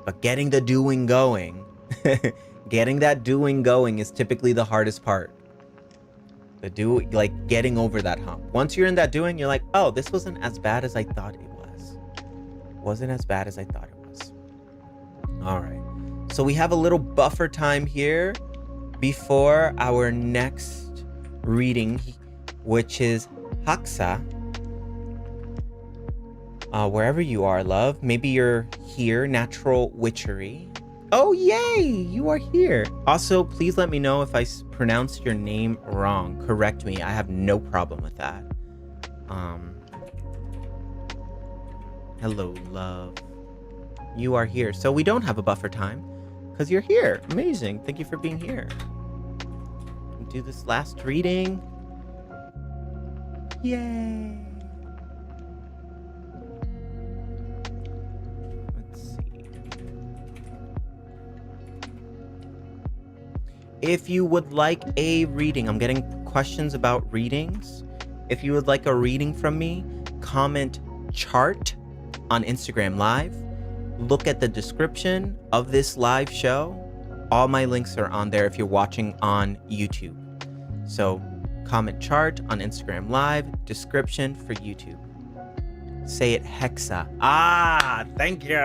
But getting the doing going, getting that doing going is typically the hardest part. Like getting over that hump. Once you're in that doing, you're like, oh, this wasn't as bad as I thought it was. Wasn't as bad as I thought it was. All right. So we have a little buffer time here before our next reading, which is Hexa. Wherever you are, love. Maybe you're here, Natural Witchery. Oh, yay! You are here. Also, please let me know if I pronounced your name wrong. Correct me. I have no problem with that. Hello, love. You are here. So we don't have a buffer time because you're here. Amazing. Thank you for being here. Do this last reading. Yay! If you would like a reading, I'm getting questions about readings. If you would like a reading from me, comment chart on Instagram Live. Look at the description of this live show. All my links are on there if you're watching on YouTube. So comment chart on Instagram Live, description for YouTube. Say it Hexa. Ah, thank you.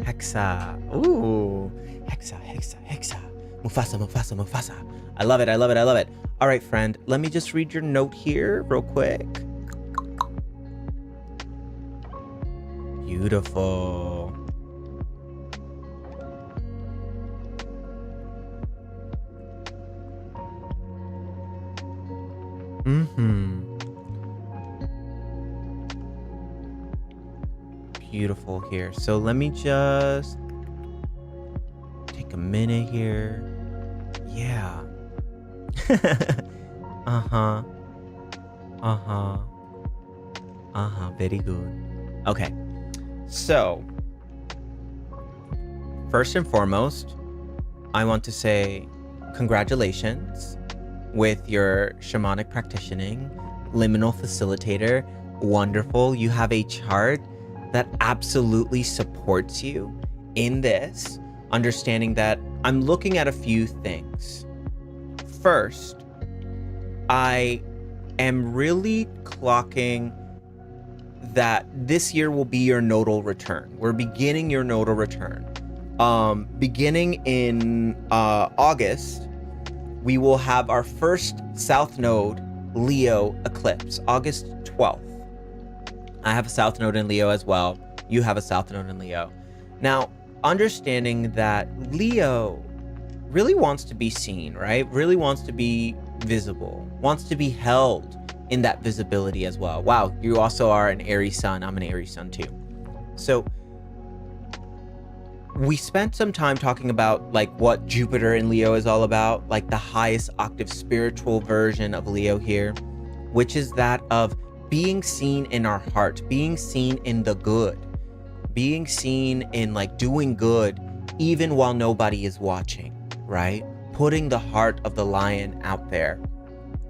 Hexa. Ooh, Hexa, Hexa, Hexa. Mufasa, Mufasa, Mufasa. I love it, I love it, I love it. All right, friend, let me just read your note here real quick. Beautiful. Mm-hmm. Beautiful here. So let me just take a minute here. Yeah. Uh-huh. Uh-huh. Uh-huh. Very good. Okay. So, first and foremost, I want to say congratulations with your shamanic practicing, liminal facilitator. Wonderful. You have a chart that absolutely supports you in this, understanding that I'm looking at a few things. First, I am really clocking that this year will be your nodal return. We're beginning your nodal return. Beginning in August, we will have our first South Node Leo eclipse, August 12th. I have a South Node in Leo as well. You have a South Node in Leo. Now, understanding that Leo really wants to be seen, right? Really wants to be visible, wants to be held in that visibility as well. Wow, you also are an Aries sun. I'm an Aries sun too. So we spent some time talking about like what Jupiter in Leo is all about, like the highest octave spiritual version of Leo here, which is that of being seen in our heart, being seen in the good, being seen in like doing good, even while nobody is watching, right? Putting the heart of the lion out there,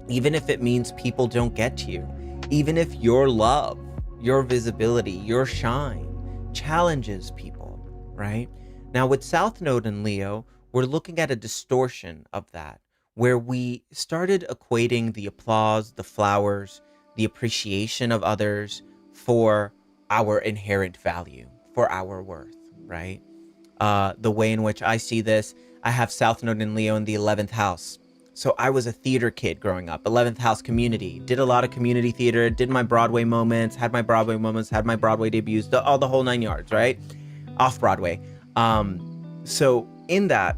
even if it means people don't get to you, even if your love, your visibility, your shine challenges people, right? Now with South Node in Leo, we're looking at a distortion of that, where we started equating the applause, the flowers, the appreciation of others for our inherent value, for our worth, right? The way in which I see this, I have South Node in Leo in the 11th house. So I was a theater kid growing up, 11th house community, did a lot of community theater, did my Broadway moments, had my Broadway debuts, all the whole 9 yards, right? Off Broadway. So in that,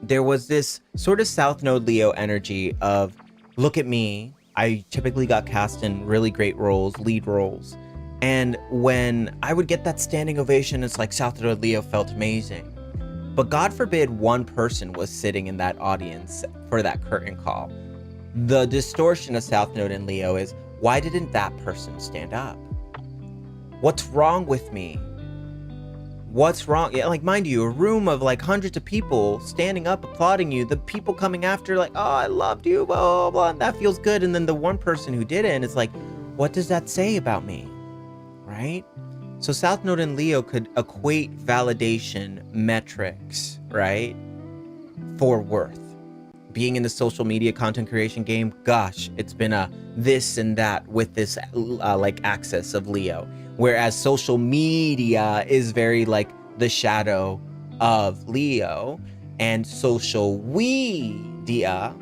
there was this sort of South Node Leo energy of, look at me. I typically got cast in really great roles, lead roles. And when I would get that standing ovation, it's like South Node Leo felt amazing. But God forbid one person was sitting in that audience for that curtain call. The distortion of South Node in Leo is, why didn't that person stand up? What's wrong with me? What's wrong? Yeah, like, mind you, a room of like hundreds of people standing up, applauding you, the people coming after like, oh, I loved you, blah, blah, blah, and that feels good. And then the one person who didn't, it's like, what does that say about me, right? So South Node in Leo could equate validation metrics, right, for worth. Being in the social media content creation game, gosh, it's been a this and that with this like axis of Leo. Whereas social media is very like the shadow of Leo, and social media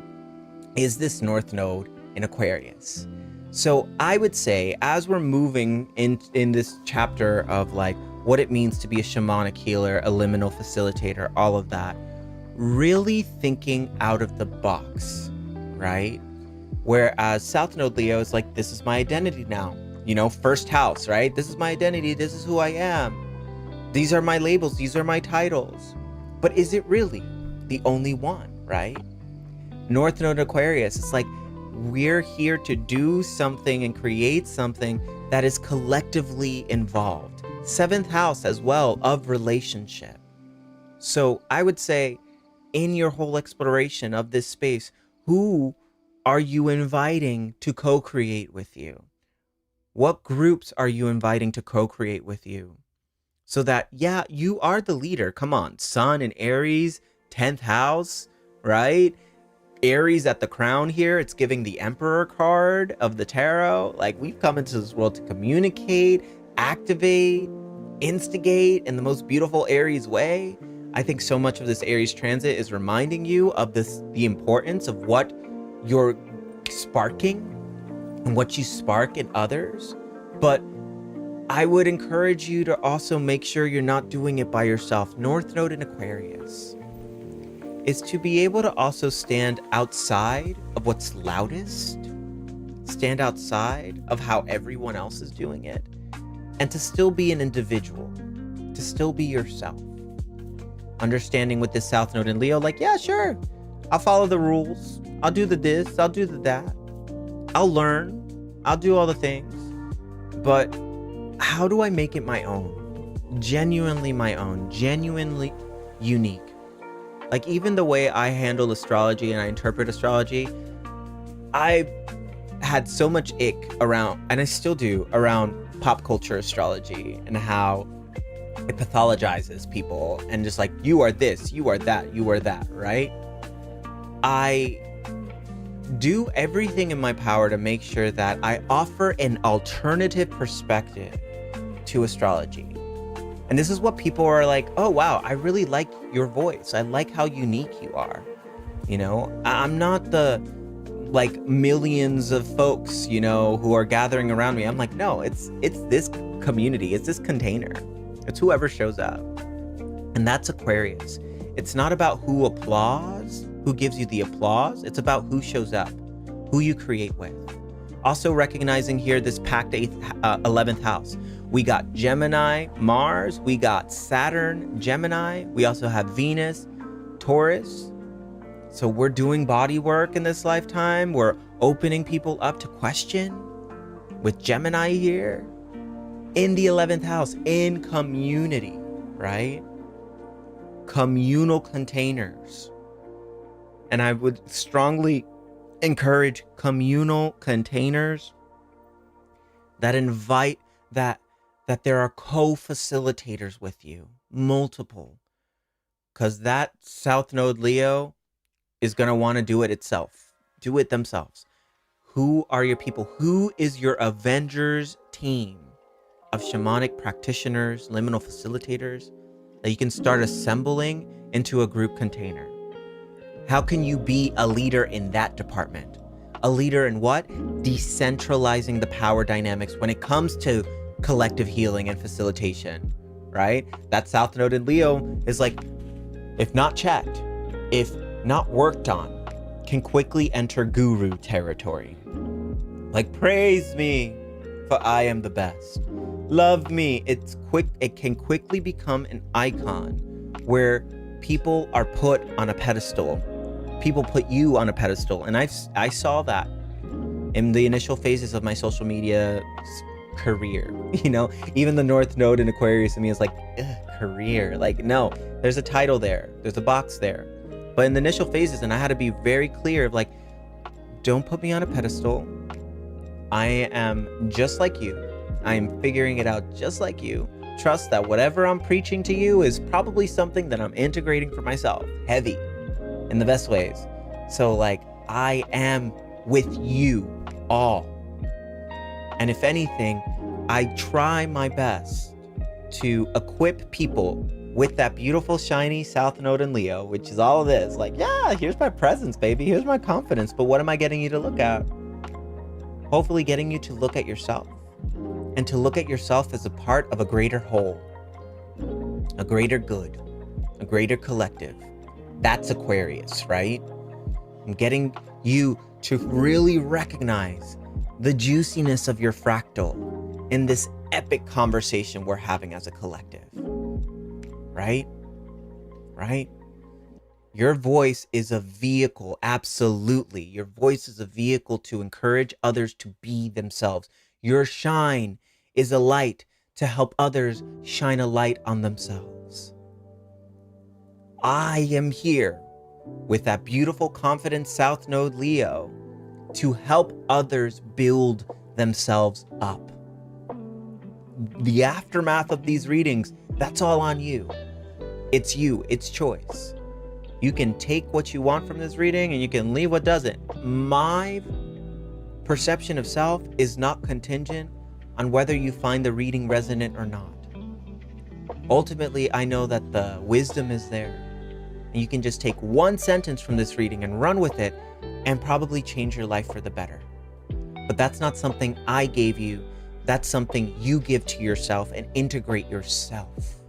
is this North Node in Aquarius. So I would say, as we're moving in this chapter of like what it means to be a shamanic healer, a liminal facilitator, all of that, really thinking out of the box, right? Whereas South Node Leo is like, this is my identity now. You know, first house, right? This is my identity. This is who I am. These are my labels. These are my titles. But is it really the only one, right? North Node Aquarius, it's like, we're here to do something and create something that is collectively involved. 7th house as well of relationship. So I would say, in your whole exploration of this space, who are you inviting to co-create with you? What groups are you inviting to co-create with you? So that, yeah, you are the leader. Come on, Sun and Aries, 10th house, right? Aries at the crown here, it's giving the Emperor card of the tarot. Like, we've come into this world to communicate, activate, instigate in the most beautiful Aries way. I think so much of this Aries transit is reminding you of the importance of what you're sparking and what you spark in others. But I would encourage you to also make sure you're not doing it by yourself. North Node in Aquarius is to be able to also stand outside of what's loudest, stand outside of how everyone else is doing it, and to still be an individual, to still be yourself. Understanding with this South Node in Leo, like, yeah, sure, I'll follow the rules. I'll do the this, I'll do the that. I'll learn, I'll do all the things. But how do I make it my own? Genuinely my own, genuinely unique. Like, even the way I handle astrology and I interpret astrology, I had so much ick around, and I still do, around pop culture astrology and how it pathologizes people and just like, you are this, you are that, you are that, right? I do everything in my power to make sure that I offer an alternative perspective to astrology. And this is what people are like, oh wow, I really like your voice. I like how unique you are. You know, I'm not the like millions of folks, you know, who are gathering around me. I'm like, no, it's this community, it's this container. It's whoever shows up. And that's Aquarius. It's not about who applauds, who gives you the applause. It's about who shows up, who you create with. Also recognizing here this packed 11th house. We got Gemini, Mars, we got Saturn, Gemini. We also have Venus, Taurus. So we're doing body work in this lifetime. We're opening people up to question with Gemini here in the 11th house, in community, right? Communal containers. And I would strongly encourage communal containers that invite that there are co-facilitators with you, multiple, because that South Node Leo is going to want to do it itself, do it themselves. Who are your people? Who is your Avengers team of shamanic practitioners, liminal facilitators that you can start assembling into a group container? How can you be a leader in that department? A leader in what? Decentralizing the power dynamics when it comes to collective healing and facilitation, right? That South Node in Leo is like, if not checked, if not worked on, can quickly enter guru territory. Like, praise me, for I am the best. Love me. It can quickly become an icon where people are put on a pedestal. People put you on a pedestal. And I saw that in the initial phases of my social media career. You know, even the North Node in Aquarius in me is like, career. Like, no, there's a title there. There's a box there. But in the initial phases, and I had to be very clear of like, don't put me on a pedestal. I am just like you. I am figuring it out just like you. Trust that whatever I'm preaching to you is probably something that I'm integrating for myself. Heavy. In the best ways. So like, I am with you all. And if anything, I try my best to equip people with that beautiful, shiny South Node in Leo, which is all of this. Like, yeah, here's my presence, baby. Here's my confidence. But what am I getting you to look at? Hopefully getting you to look at yourself. And to look at yourself as a part of a greater whole. A greater good. A greater collective. That's Aquarius, right? I'm getting you to really recognize the juiciness of your fractal in this epic conversation we're having as a collective. Right? Right? Your voice is a vehicle, absolutely. Your voice is a vehicle to encourage others to be themselves. Your shine is a light to help others shine a light on themselves. I am here with that beautiful, confident South Node Leo to help others build themselves up. The aftermath of these readings, that's all on you. It's you, it's choice. You can take what you want from this reading and you can leave what doesn't. My perception of self is not contingent on whether you find the reading resonant or not. Ultimately, I know that the wisdom is there. And you can just take one sentence from this reading and run with it and probably change your life for the better. But that's not something I gave you. That's something you give to yourself and integrate yourself.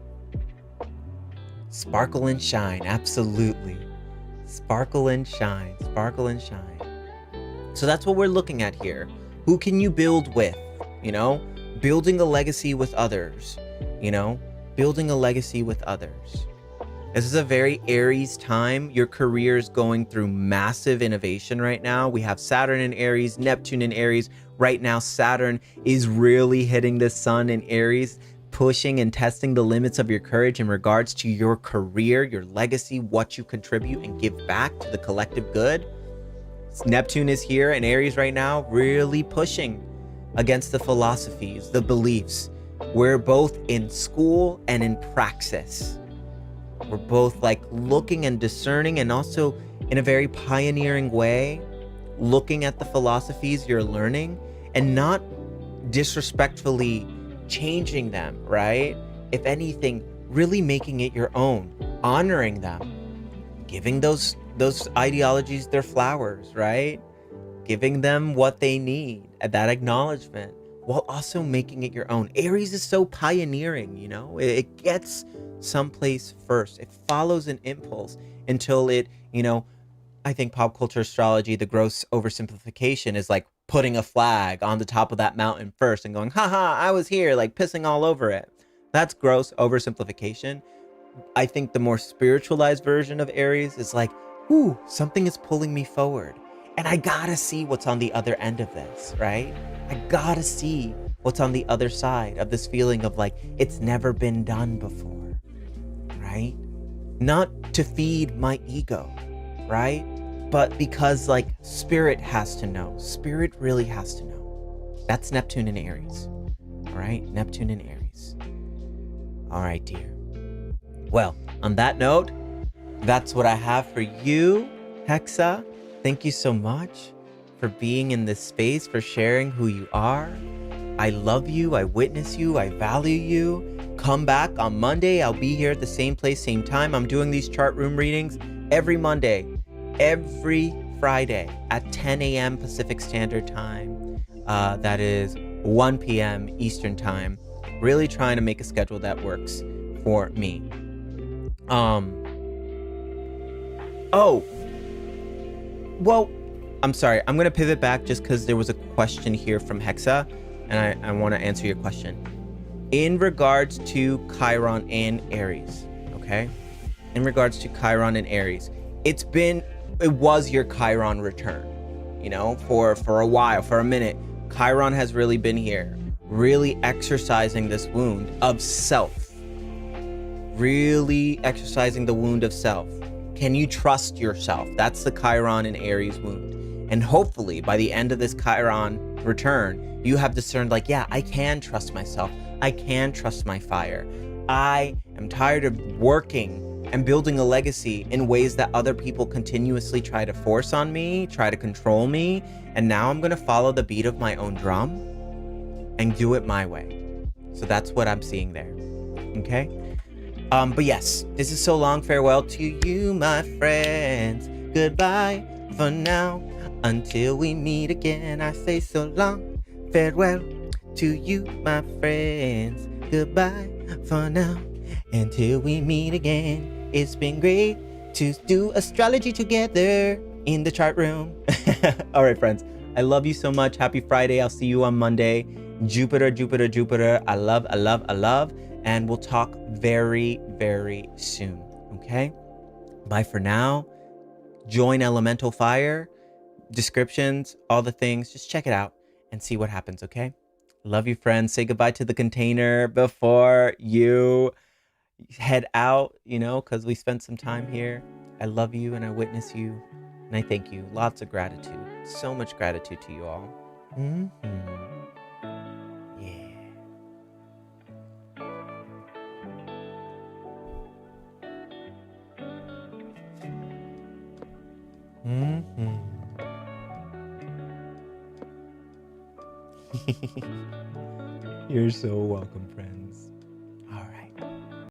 Sparkle and shine, absolutely. Sparkle and shine, sparkle and shine. So that's what we're looking at here. Who can you build with? You know, building a legacy with others, you know, building a legacy with others. This is a very Aries time. Your career is going through massive innovation right now. We have Saturn in Aries, Neptune in Aries. Right now, Saturn is really hitting the sun in Aries, pushing and testing the limits of your courage in regards to your career, your legacy, what you contribute and give back to the collective good. Neptune is here in Aries right now, really pushing against the philosophies, the beliefs. We're both in school and in praxis. We're both like looking and discerning, and also in a very pioneering way, looking at the philosophies you're learning and not disrespectfully changing them, right? If anything, really making it your own, honoring them, giving those ideologies their flowers, right? Giving them what they need, that acknowledgement, while also making it your own. Aries is so pioneering, you know? It gets someplace first. It follows an impulse until it, you know, I think pop culture astrology, the gross oversimplification is like putting a flag on the top of that mountain first and going, haha, I was here, like pissing all over it. That's gross oversimplification. I think the more spiritualized version of Aries is like, ooh, something is pulling me forward. And I gotta see what's on the other end of this, right? I gotta see what's on the other side of this feeling of like, it's never been done before, right? Not to feed my ego, right? But because like spirit has to know. Spirit really has to know. That's Neptune in Aries, all right? Neptune in Aries. All right, dear. Well, on that note, that's what I have for you, Hexa. Thank you so much for being in this space, for sharing who you are. I love you. I witness you. I value you. Come back on Monday. I'll be here at the same place, same time. I'm doing these chart room readings every Monday, every Friday at 10 a.m. Pacific Standard Time. That is 1 p.m. Eastern Time. Really trying to make a schedule that works for me. Oh, well, I'm sorry. I'm going to pivot back just because there was a question here from Hexa, and I want to answer your question. In regards to Chiron and Aries, okay? In regards to Chiron and Aries, it was your Chiron return, you know, for a while, for a minute. Chiron has really been here, really exercising this wound of self, really exercising the wound of self. Can you trust yourself? That's the Chiron and Aries wound. And hopefully by the end of this Chiron return, you have discerned like, yeah, I can trust myself. I can trust my fire. I am tired of working and building a legacy in ways that other people continuously try to force on me, try to control me. And now I'm going to follow the beat of my own drum and do it my way. So that's what I'm seeing there. Okay. But yes, this is so long. Farewell to you, my friends. Goodbye for now. Until we meet again, I say so long. Farewell to you, my friends. Goodbye for now. Until we meet again. It's been great to do astrology together in the chart room. All right, friends. I love you so much. Happy Friday. I'll see you on Monday. Jupiter, Jupiter, Jupiter. I love, I love, I love. And we'll talk very, very soon. Okay? Bye for now. Join Elemental Fire. Descriptions, all the things. Just check it out and see what happens, okay? Love you, friends. Say goodbye to the container before you head out, you know, because we spent some time here. I love you and I witness you. And I thank you. Lots of gratitude. So much gratitude to you all. You're so welcome, friends.